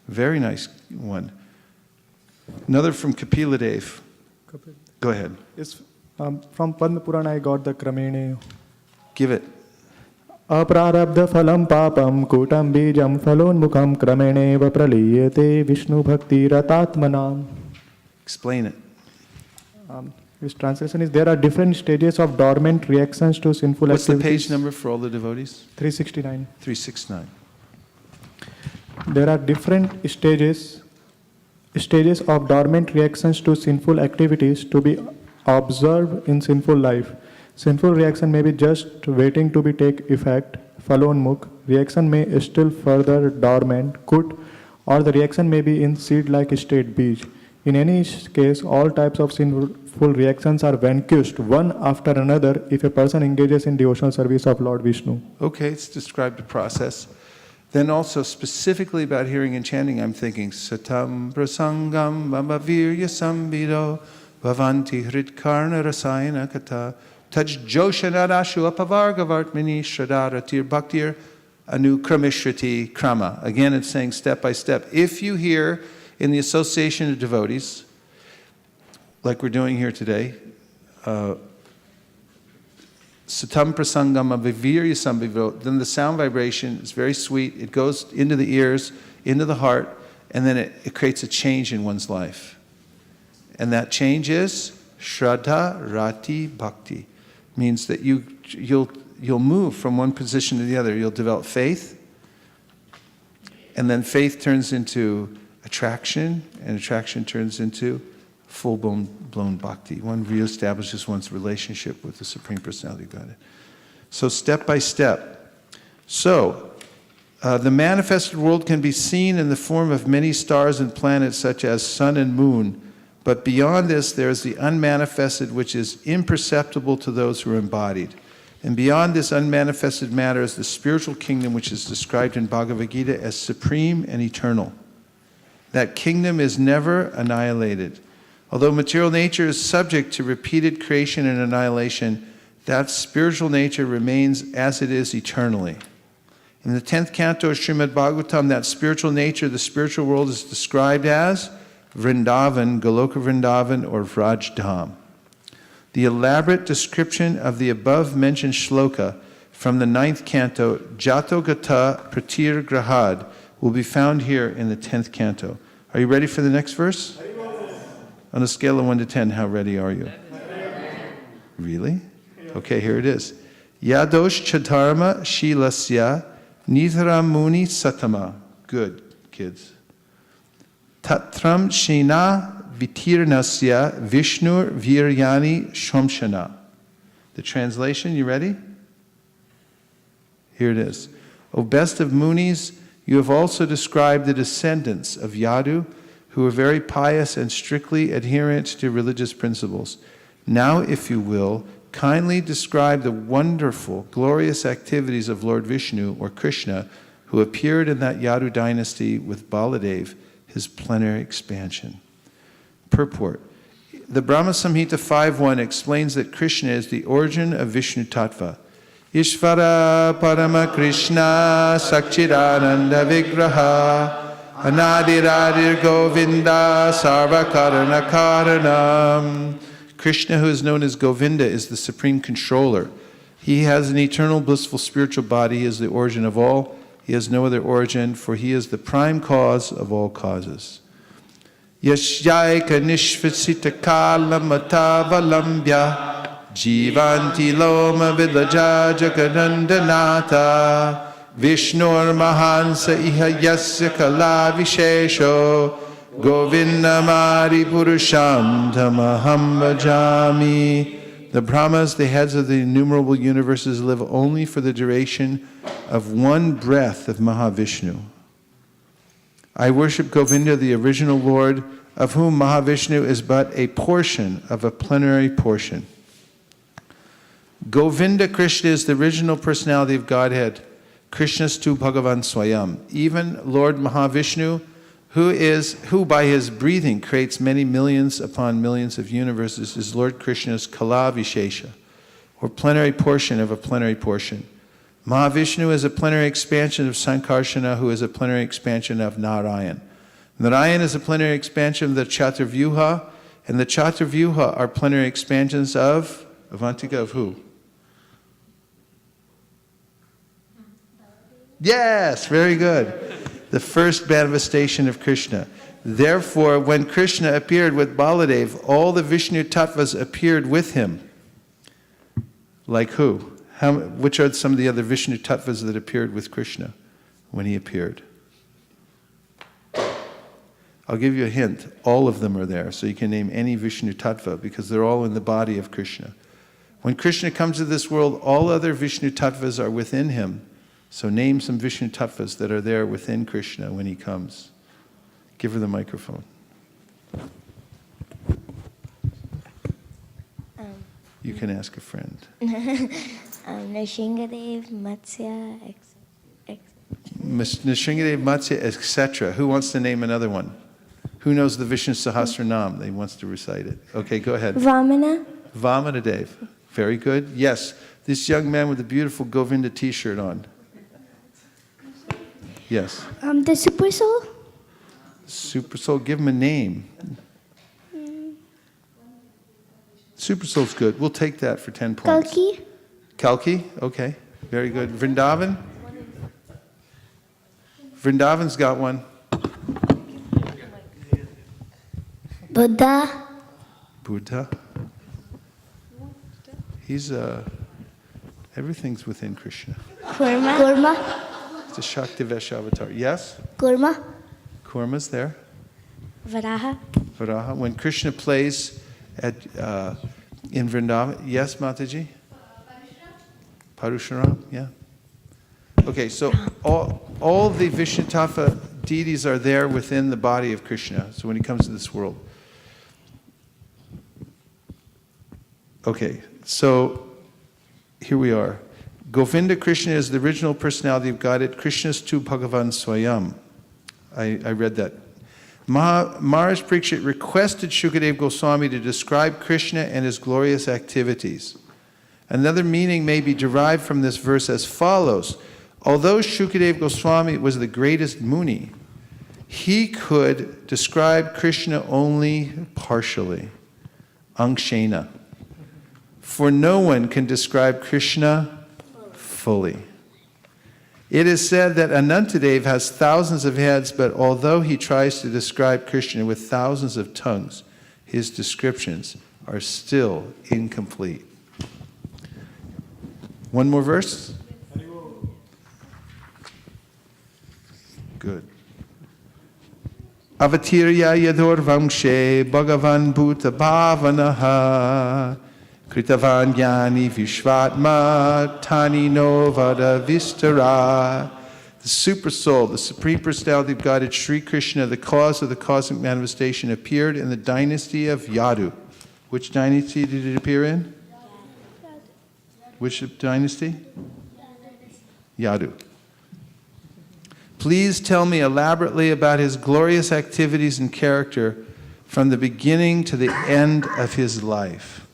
Very nice one. Another from Kapila Dev. Go ahead. From Padma Purana I got the Kramene. Give it. Aprarabdha phalam papam kutam bijam phalonmukham krameneva praliyate Vishnu bhakti ratatmanam. Explain it. His translation is, there are different stages of dormant reactions to sinful What's activities. the page number for all the devotees? 369. 369. There are different stages of dormant reactions to sinful activities to be observed in sinful life. Sinful reaction may be just waiting to be take effect. Falonmukh, reaction may still further dormant, could, or the reaction may be in seed-like state, bij. In any case, all types of sinful reactions are vanquished one after another if a person engages in devotional service of Lord Vishnu. Okay, it's described a process. Then also specifically about hearing and chanting, I'm thinking, Satam prasangam bhavavirya sambido bhavanti hritkarna rasayana kata taj joshanadashu apavargavartmini shradaratir bhaktir anu kramishriti krama. Again, it's saying step by step. If you hear in the association of devotees, like we're doing here today, Satam prasangam avivirya sambhivo, then the sound vibration is very sweet. It goes into the ears, into the heart, and then it creates a change in one's life. And that change is Shraddha Rati Bhakti. Means that you'll move from one position to the other. You'll develop faith, and then faith turns into attraction, and attraction turns into full-blown bhakti. One reestablishes one's relationship with the Supreme Personality of Godhead. So step by step. So, the manifested world can be seen in the form of many stars and planets such as sun and moon, but beyond this there is the unmanifested which is imperceptible to those who are embodied. And beyond this unmanifested matter is the spiritual kingdom which is described in Bhagavad Gita as supreme and eternal. That kingdom is never annihilated. Although material nature is subject to repeated creation and annihilation, that spiritual nature remains as it is eternally. In the 10th canto of Srimad Bhagavatam, that spiritual nature, the spiritual world, is described as Vrindavan, Goloka Vrindavan, or Vrajdham. The elaborate description of the above-mentioned shloka from the 9th canto, Jato Gata Pratir Grahad, will be found here in the 10th canto. Are you ready for the next verse? On a scale of 1 to 10, how ready are you? Really? Okay, here it is. Yadosh Chatarma Shilasya Nidhara Muni Satama. Good, kids. Tatram Shina Vitirnasya Vishnur Viryani Shomshana. The translation, you ready? Here it is. O best of Munis, you have also described the descendants of Yadu, who are very pious and strictly adherent to religious principles. Now, if you will, kindly describe the wonderful, glorious activities of Lord Vishnu, or Krishna, who appeared in that Yadu dynasty with Baladev, his plenary expansion. Purport. The Brahma Samhita 5.1 explains that Krishna is the origin of Vishnu Tattva. Ishvara Parama Krishna Sakchidananda Vigraha Anadiradir Govinda Sarvakarana Karanam. Krishna, who is known as Govinda, is the supreme controller. He has an eternal blissful spiritual body. He is the origin of all. He has no other origin, for he is the prime cause of all causes. Yashyaika nishvasita kala matavalambya jivanti loma vilaja jagadandanata Vishnur Mahansa iha yasya kala vishesho Govindamari purusham tamaham bhajami. The Brahmas, the heads of the innumerable universes, live only for the duration of one breath of Mahavishnu. I worship Govinda, the original Lord, of whom Mahavishnu is but a portion of a plenary portion. Govinda Krishna is the original personality of Godhead. Krishnastu Bhagavan Swayam. Even Lord Mahavishnu, who by his breathing creates many millions upon millions of universes, is Lord Krishna's Kala Vishesha, or plenary portion of a plenary portion. Mahavishnu is a plenary expansion of Sankarsana, who is a plenary expansion of Narayan. Narayan is a plenary expansion of the Chaturvyuha, and the Chaturvyuha are plenary expansions of Avantika, of who? Yes, very good. The first manifestation of Krishna. Therefore, when Krishna appeared with Baladev, all the Vishnu Tattvas appeared with him. Like who? Which are some of the other Vishnu Tattvas that appeared with Krishna when he appeared? I'll give you a hint. All of them are there, so you can name any Vishnu Tattva because they're all in the body of Krishna. When Krishna comes to this world, all other Vishnu Tattvas are within him. So name some Vishnu tattvas that are there within Krishna when he comes. Give her the microphone. You can ask a friend. Nrsingadev, Matsya, Nrsingadev, Matsya, etc. Who wants to name another one? Who knows the Vishnu Sahasranam? They wants to recite it. Okay, go ahead. Vamana. Vamanadev. Very good. Yes, this young man with the beautiful Govinda t-shirt on. Yes. The Super Soul. Super Soul, give him a name. Super Soul's good. We'll take that for 10 points. Kalki. Kalki? Okay. Very good. Vrindavan? Vrindavan's got one. Buddha. Buddha. He's, everything's within Krishna. Kurma. It's a Shaktivesh avatar. Yes? Kurma. Kurma's there. Varaha. Varaha. When Krishna plays at in Vrindavan, yes, Mataji? Parashuram, yeah. Okay, so all the Vishnu tattva deities are there within the body of Krishna. So when he comes to this world. Okay, so here we are. Govinda Krishna is the original personality of Godhead. Krishna's tu Bhagavan Swayam. I read that. Maharaj Parikshit requested Shukadev Goswami to describe Krishna and his glorious activities. Another meaning may be derived from this verse as follows. Although Shukadev Goswami was the greatest Muni, he could describe Krishna only partially, Angshena. For no one can describe Krishna fully. It is said that Anantadev has thousands of heads, but although he tries to describe Krishna with thousands of tongues, his descriptions are still incomplete. One more verse? Good. Avatirya yadur vamshe bhagavan bhuta bhavanaha kritavan jnani vishvatma tani no vada vistara. The super soul, the supreme personality of Godhead, Sri Krishna, the cause of the cosmic manifestation, appeared in the dynasty of Yadu. Which dynasty did it appear in? Which dynasty? Yadu. Please tell me elaborately about his glorious activities and character from the beginning to the end of his life.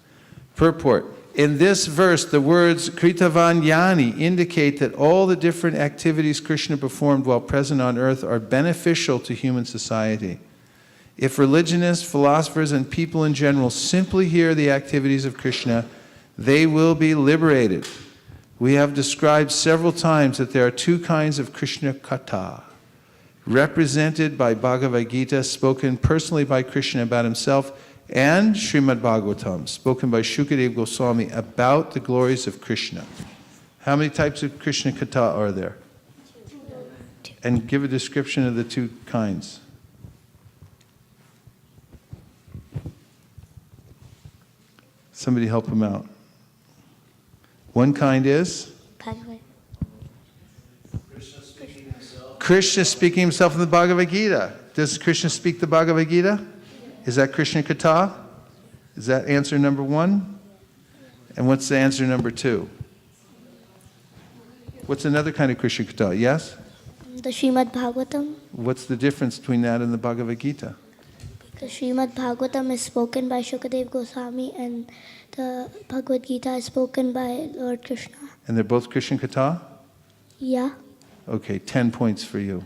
Purport. In this verse, the words Kritavanyani indicate that all the different activities Krishna performed while present on earth are beneficial to human society. If religionists, philosophers, and people in general simply hear the activities of Krishna, they will be liberated. We have described several times that there are two kinds of Krishna Katha, represented by Bhagavad Gita, spoken personally by Krishna about himself, and Srimad Bhagavatam, spoken by Shukadev Goswami about the glories of Krishna. How many types of Krishna Katha are there? And give a description of the two kinds. Somebody help him out. One kind is? Krishna speaking himself in the Bhagavad Gita. Does Krishna speak the Bhagavad Gita? Is that Krishna Katha? Is that answer number one? And what's the answer number two? What's another kind of Krishna Katha? Yes? The Srimad Bhagavatam. What's the difference between that and the Bhagavad Gita? The Srimad Bhagavatam is spoken by Shukadev Goswami and the Bhagavad Gita is spoken by Lord Krishna. And they're both Krishna Katha? Yeah. Okay, 10 points for you.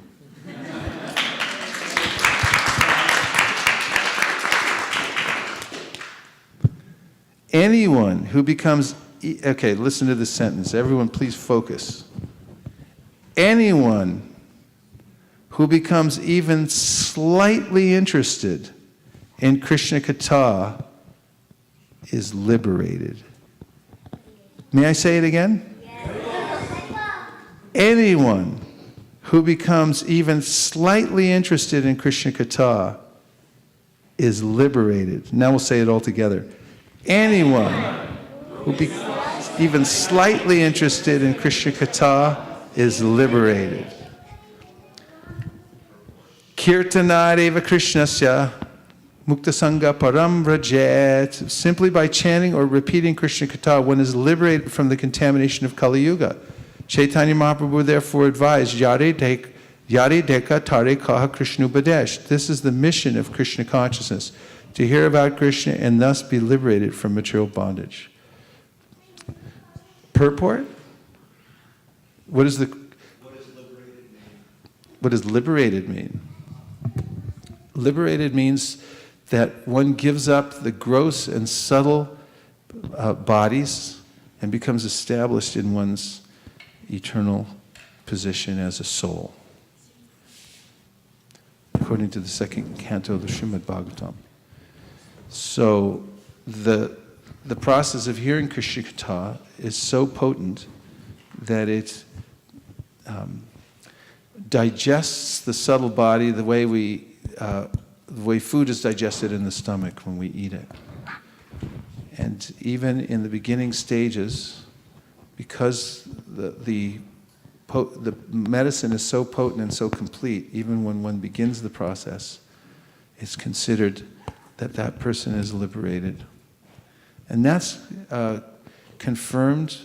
Anyone who becomes, okay, listen to this sentence. Everyone please focus. Anyone who becomes even slightly interested in Krishna Katha is liberated. May I say it again? Yes. Anyone who becomes even slightly interested in Krishna Katha is liberated. Now we'll say it all together. Anyone who becomes even slightly interested in Krishna Katha is liberated. Kirtanadeva Krishnasya Muktasanga Param Vrajet. Simply by chanting or repeating Krishna Katha, one is liberated from the contamination of Kali Yuga. Chaitanya Mahaprabhu therefore advised, Yare Deka Tare Kaha Krishna Badesh. This is the mission of Krishna consciousness, to hear about Krishna and thus be liberated from material bondage. Purport? What does liberated mean? Liberated means that one gives up the gross and subtle bodies and becomes established in one's eternal position as a soul, according to the second canto of the Srimad Bhagavatam. So the process of hearing Krishna Katha is so potent that it digests the subtle body the way food is digested in the stomach when we eat it. And even in the beginning stages, because the medicine is so potent and so complete, even when one begins the process, it's considered that person is liberated. And that's confirmed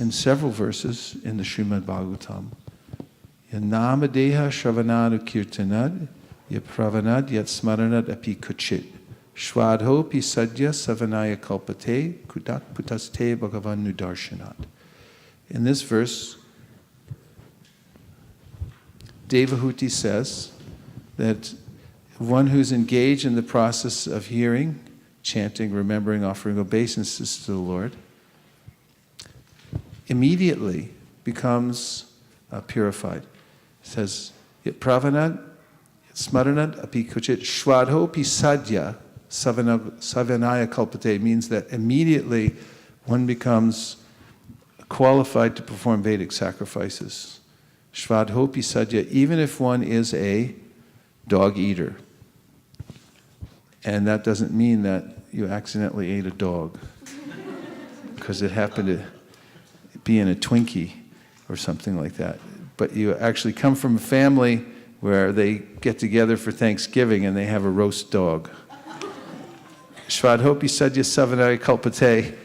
in several verses in the Srimad Bhagavatam. Yanamadeha shravanadu kirtanad yapravanad yat smaranad api kuchit shwadho pisadya savanaya kalpate kudat putaste bhagavan nudarshanat. In this verse, Devahuti says that one who's engaged in the process of hearing, chanting, remembering, offering obeisances to the Lord, immediately becomes purified. It says, Pravanad, Smaranad, api kuchit, shwadho pisadya, savanaya kalpate, means that immediately one becomes qualified to perform Vedic sacrifices. Shvadho pisadya, even if one is a dog eater. And that doesn't mean that you accidentally ate a dog, because it happened to be in a Twinkie or something like that. But you actually come from a family where they get together for Thanksgiving and they have a roast dog. Shvadhopi sadhya savanaya kalpate,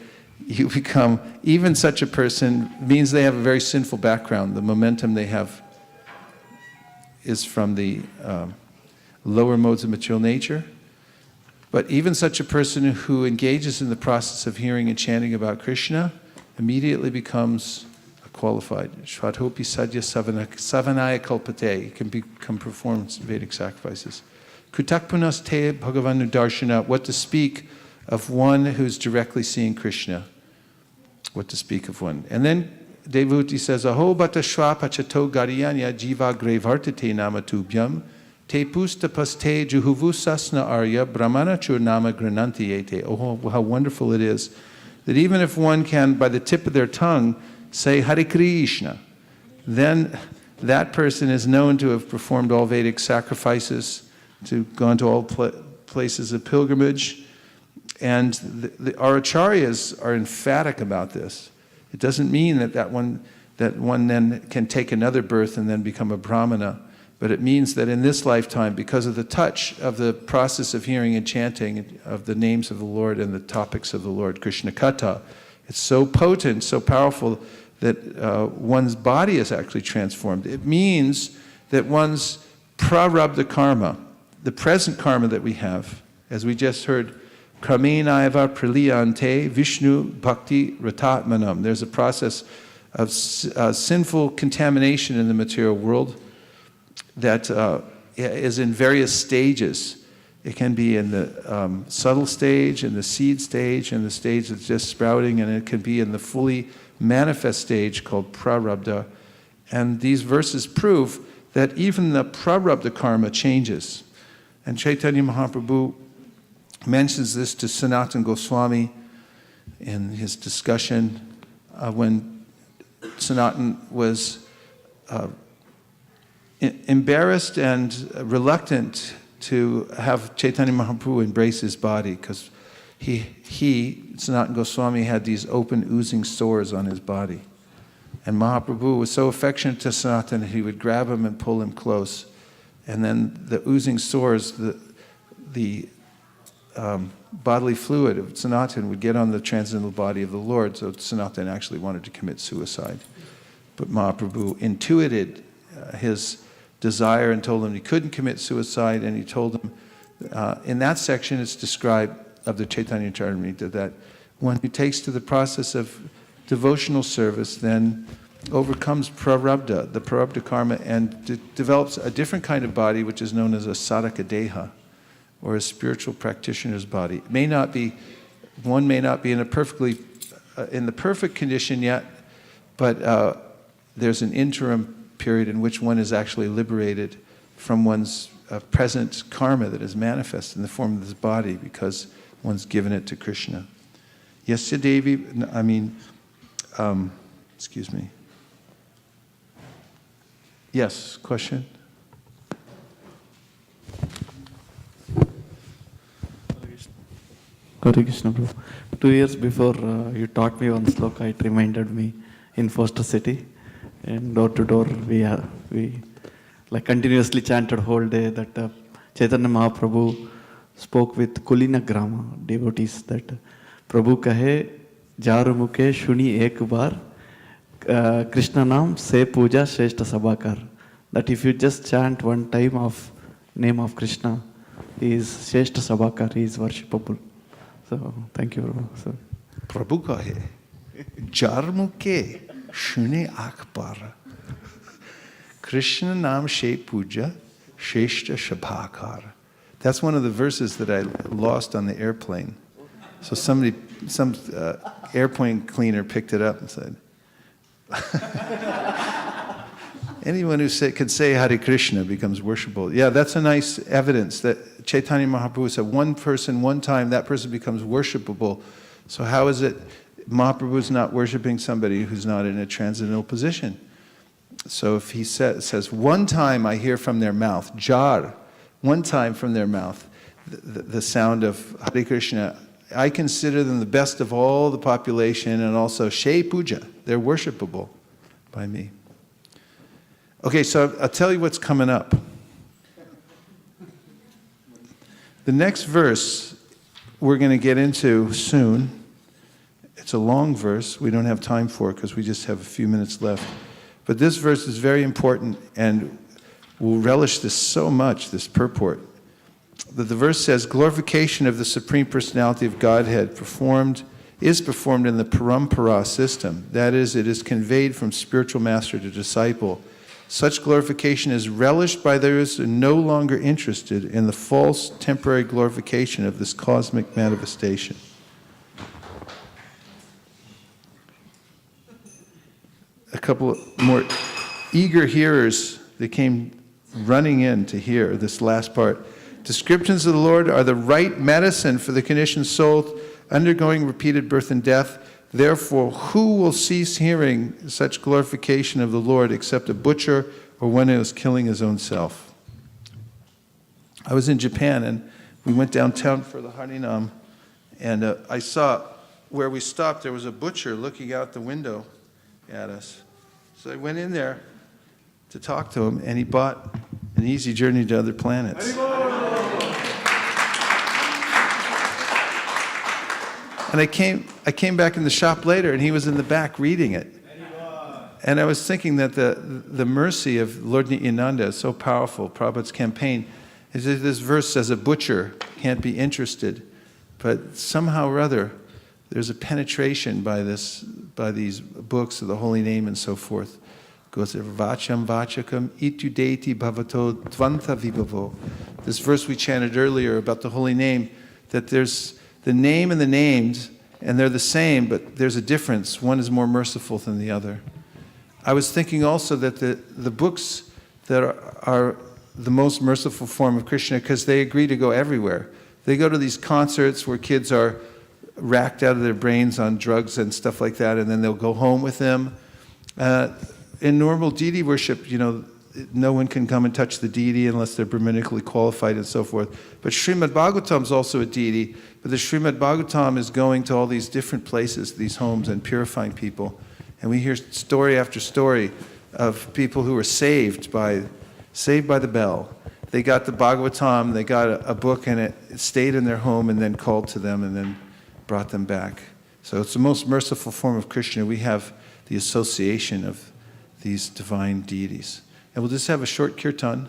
you become, even such a person means they have a very sinful background. The momentum they have is from the lower modes of material nature. But even such a person who engages in the process of hearing and chanting about Krishna immediately becomes qualified. Shvadhopi sadhya savanaya kalpate, can perform Vedic sacrifices. Kutakpunas te bhagavanu darshana, what to speak of one who's directly seeing Krishna. What to speak of one. And then Devahuti says, Aho bata shwa pachato gariyanya jiva grevartate nama tubhyam te pusta paste juhuvu sasna arya brahmana chur nama grananti ete. Oh, how wonderful it is that even if one can, by the tip of their tongue, say Hare Krishna, then that person is known to have performed all Vedic sacrifices, to gone to all places of pilgrimage. And our acharyas are emphatic about this. It doesn't mean that one then can take another birth and then become a brahmana, but it means that in this lifetime, because of the touch of the process of hearing and chanting of the names of the Lord and the topics of the Lord, Krishna Katha, it's so potent, so powerful that one's body is actually transformed. It means that one's prarabdha karma, the present karma that we have, as we just heard, Kramena praliyante Vishnu bhakti ratatmanam. There's a process of sinful contamination in the material world that is in various stages. It can be in the subtle stage, in the seed stage, in the stage that's just sprouting, and it can be in the fully manifest stage called prarabdha. And these verses prove that even the prarabdha karma changes. And Chaitanya Mahaprabhu mentions this to Sanatana Goswami in his discussion when Sanatana was embarrassed and reluctant to have Chaitanya Mahaprabhu embrace his body, because he, Sanatana Goswami, had these open oozing sores on his body. And Mahaprabhu was so affectionate to Sanatana that he would grab him and pull him close. And then the oozing sores, the bodily fluid of Sanatana would get on the transcendental body of the Lord, so Sanatana actually wanted to commit suicide. But Mahaprabhu intuited his desire and told him he couldn't commit suicide, and he told him, in that section it's described of the Chaitanya Charitamrita that one who takes to the process of devotional service then overcomes prarabdha, the prarabdha karma, and develops a different kind of body which is known as a sadhaka deha, or a spiritual practitioner's body. One may not be in the perfect condition yet, but there's an interim period in which one is actually liberated from one's present karma that is manifest in the form of this body because one's given it to Krishna. Yasya Devi, excuse me. Yes, question? Hare Krishna, Prabhu. 2 years before you taught me one sloka, it reminded me in Foster City, and door to door we like continuously chanted whole day that Chaitanya Mahaprabhu spoke with Kulina Grama devotees that Prabhu kahe jaru mukhe shuni ek bar Krishna naam se puja shreshta sabakar. That if you just chant one time of name of Krishna, he is shreshta sabakar, he is worshipable. So thank you, Prabhu. So, Prabhu kahe jar mukhe shuni akbar Krishna naam she puja shreshta sabakar. That's one of the verses that I lost on the airplane. So some airplane cleaner picked it up and said, anyone who can say Hare Krishna becomes worshipable. Yeah, that's a nice evidence that Chaitanya Mahaprabhu said, one person, one time, that person becomes worshipable. So how is it Mahaprabhu is not worshiping somebody who's not in a transcendental position? So if he says, one time I hear from their mouth, jar, one time from their mouth, the sound of Hare Krishna, I consider them the best of all the population, and also Shei Puja, they're worshipable by me. Okay, so I'll tell you what's coming up. The next verse we're going to get into soon. It's a long verse. We don't have time for it because we just have a few minutes left. But this verse is very important, and we'll relish this so much, this purport. That the verse says, glorification of the Supreme Personality of Godhead is performed in the parampara system. That is, it is conveyed from spiritual master to disciple. Such glorification is relished by those who are no longer interested in the false temporary glorification of this cosmic manifestation. A couple more eager hearers, they came running in to hear this last part. Descriptions of the Lord are the right medicine for the conditioned soul undergoing repeated birth and death. Therefore, who will cease hearing such glorification of the Lord except a butcher or one who is killing his own self? I was in Japan, and we went downtown for the Harinam, and I saw where we stopped, there was a butcher looking out the window at us. So I went in there to talk to him, and he bought an easy journey to other planets. And I came back in the shop later, and he was in the back reading it. And I was thinking that the mercy of Lord Nityananda is so powerful. Prabhupada's campaign is that this verse says a butcher can't be interested, but somehow or other there's a penetration by these books of the holy name and so forth. Goes vacham vachakam itudeti bhavato dvanta vibhavo. This verse we chanted earlier about the holy name, that there's the name and the names, and they're the same, but there's a difference. One is more merciful than the other. I was thinking also that the books that are the most merciful form of Krishna, because they agree to go everywhere. They go to these concerts where kids are racked out of their brains on drugs and stuff like that, and then they'll go home with them. In normal deity worship, no one can come and touch the deity unless they're Brahmanically qualified and so forth. But Srimad Bhagavatam is also a deity, but the Srimad Bhagavatam is going to all these different places, these homes, and purifying people. And we hear story after story of people who were saved by the bell. They got the Bhagavatam, they got a book, and it stayed in their home and then called to them and then brought them back. So it's the most merciful form of Krishna. We have the association of these divine deities. And we'll just have a short kirtan.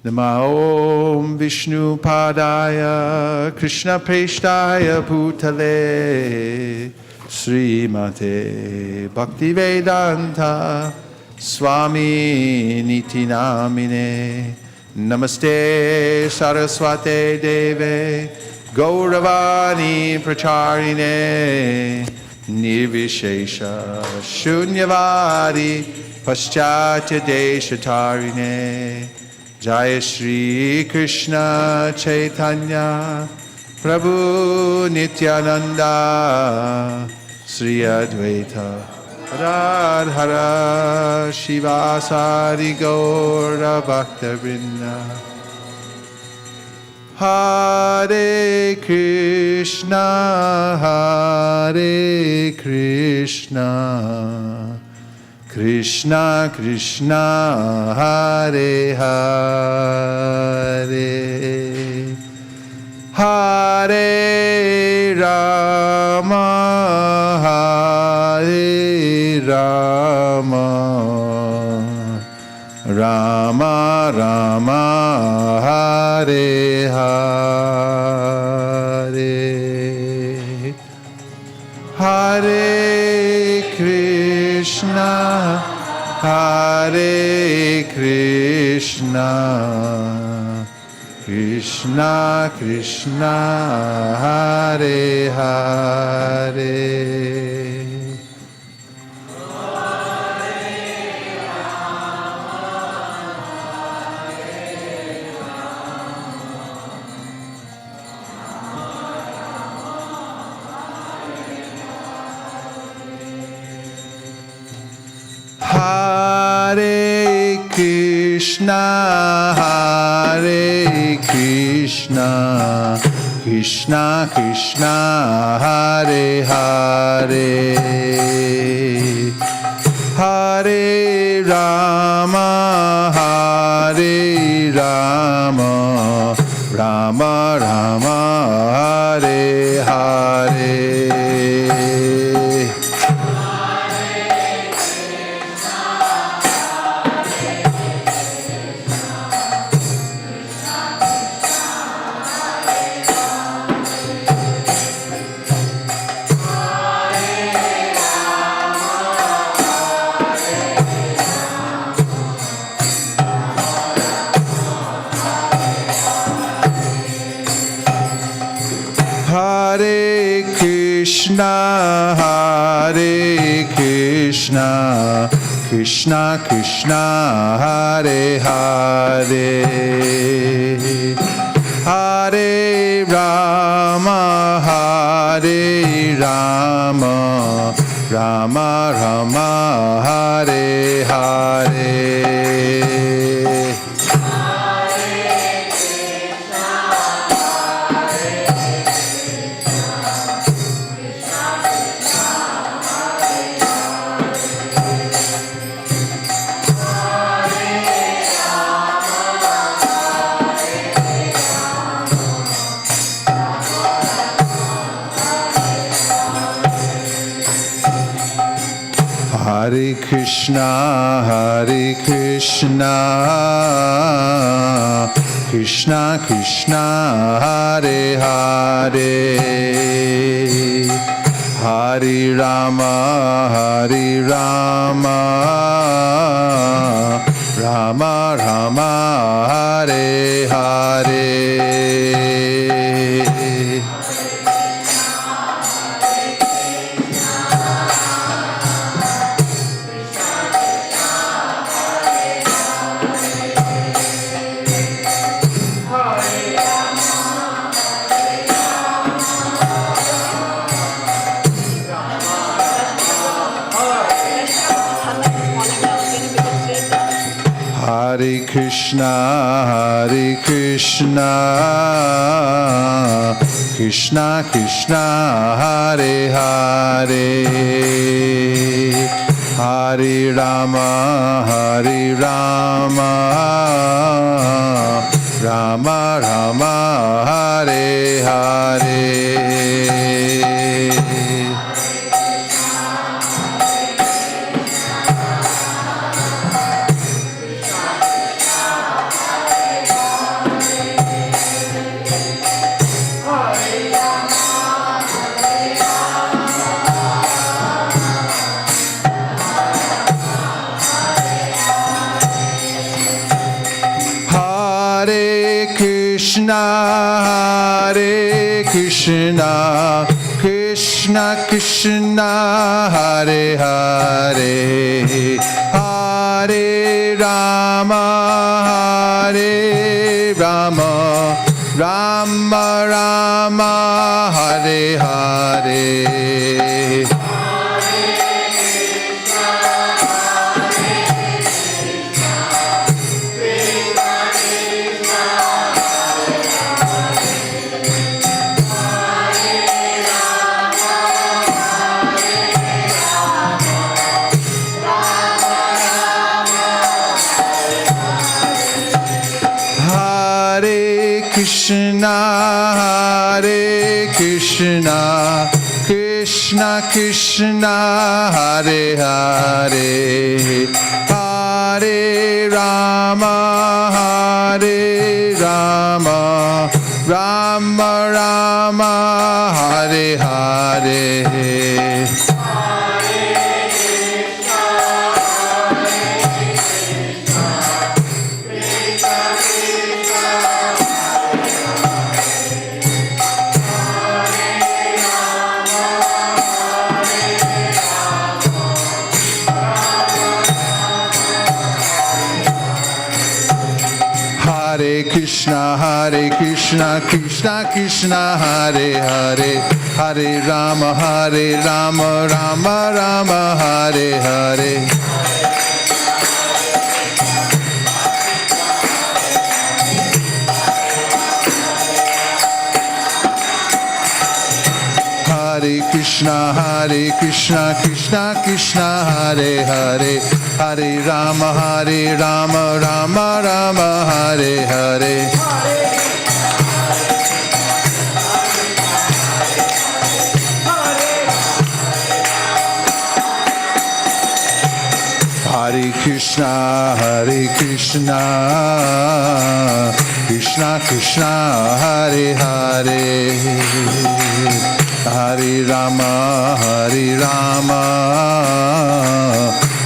Nama Om Vishnu Padaya Krishna Preshtaya Bhutale Srimate Bhaktivedanta Swami Niti Namine Namaste Saraswate Deve Gauravani Pracharine Nirvishesha Shunyavadi Paschatya Deshatarine Jaya Shri Krishna Chaitanya Prabhu Nityananda Sri Advaita Radhara Shivasari Gaura Bhakta Vrinda Hare Krishna Hare Krishna Krishna Krishna Hare Hare Hare Rama Hare Rama Rama Rama Hare Hare Hare Krishna Hare Krishna Krishna Krishna Hare Hare Hare Krishna, Hare Krishna, Krishna Krishna, Hare Hare, Hare Rama, Hare Rama, Rama Rama, Hare Hare. Hare Krishna, Hare Krishna, Krishna Krishna, Hare Hare, Hare Rama, Hare Rama, Rama Rama, Hare Hare. Hare Krishna, Hare Krishna, Krishna Krishna, Hare Hare, Hare Rama, Hare Rama, Rama Rama, Hare Hare. Hare Krishna, Hare Krishna, Krishna Krishna, Hare Hare. Hare Rama, Hare Rama, Rama Rama, Hare Hare. Hare Krishna, Hare Krishna, Krishna Krishna, Hare Hare, Hare Rama, Hare Rama, Rama Rama, Hare Hare. Hare Krishna, Hare Krishna, Krishna Krishna, Hare Hare, Hare Rama, Hare Rama, Rama Rama, Hare Hare. Hare Krishna, Krishna Krishna, Hare Hare, Hare Rama, Rama Rama, Hare Hare. Hare Krishna, Krishna Krishna, Hare Hare, Hare Rama, Rama Rama, Hare Hare. Hare Krishna, Krishna Krishna, Hare Hare, Hare Rama,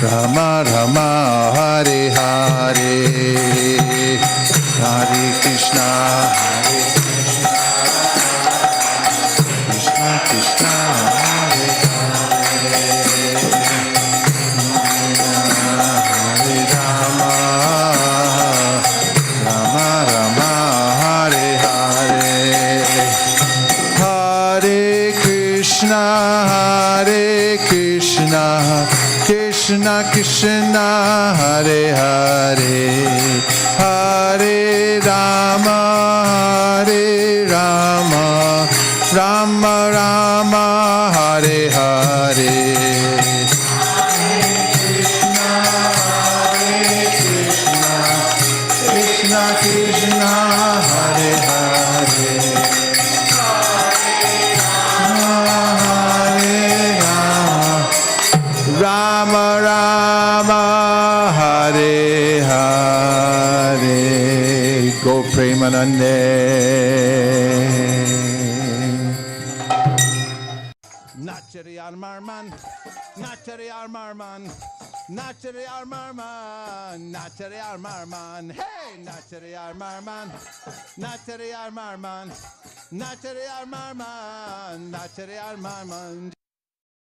Rama Rama, Hare Hare, Hare Krishna, Krishna Krishna, Hare Krishna Krishna, Hare Hare, Hare Rama, Rama Rama, Hare Hare. Krishna Krishna, Hare Hare, Rama Rama, Hare Hare. Go Premanande. Nachari Armarman, Nachari Armarman, Nachari Armarman, Nachari Armarman, hey, Nachari Armarman, Nachari Armarman, Nachari Armarman, Nachari Armarman.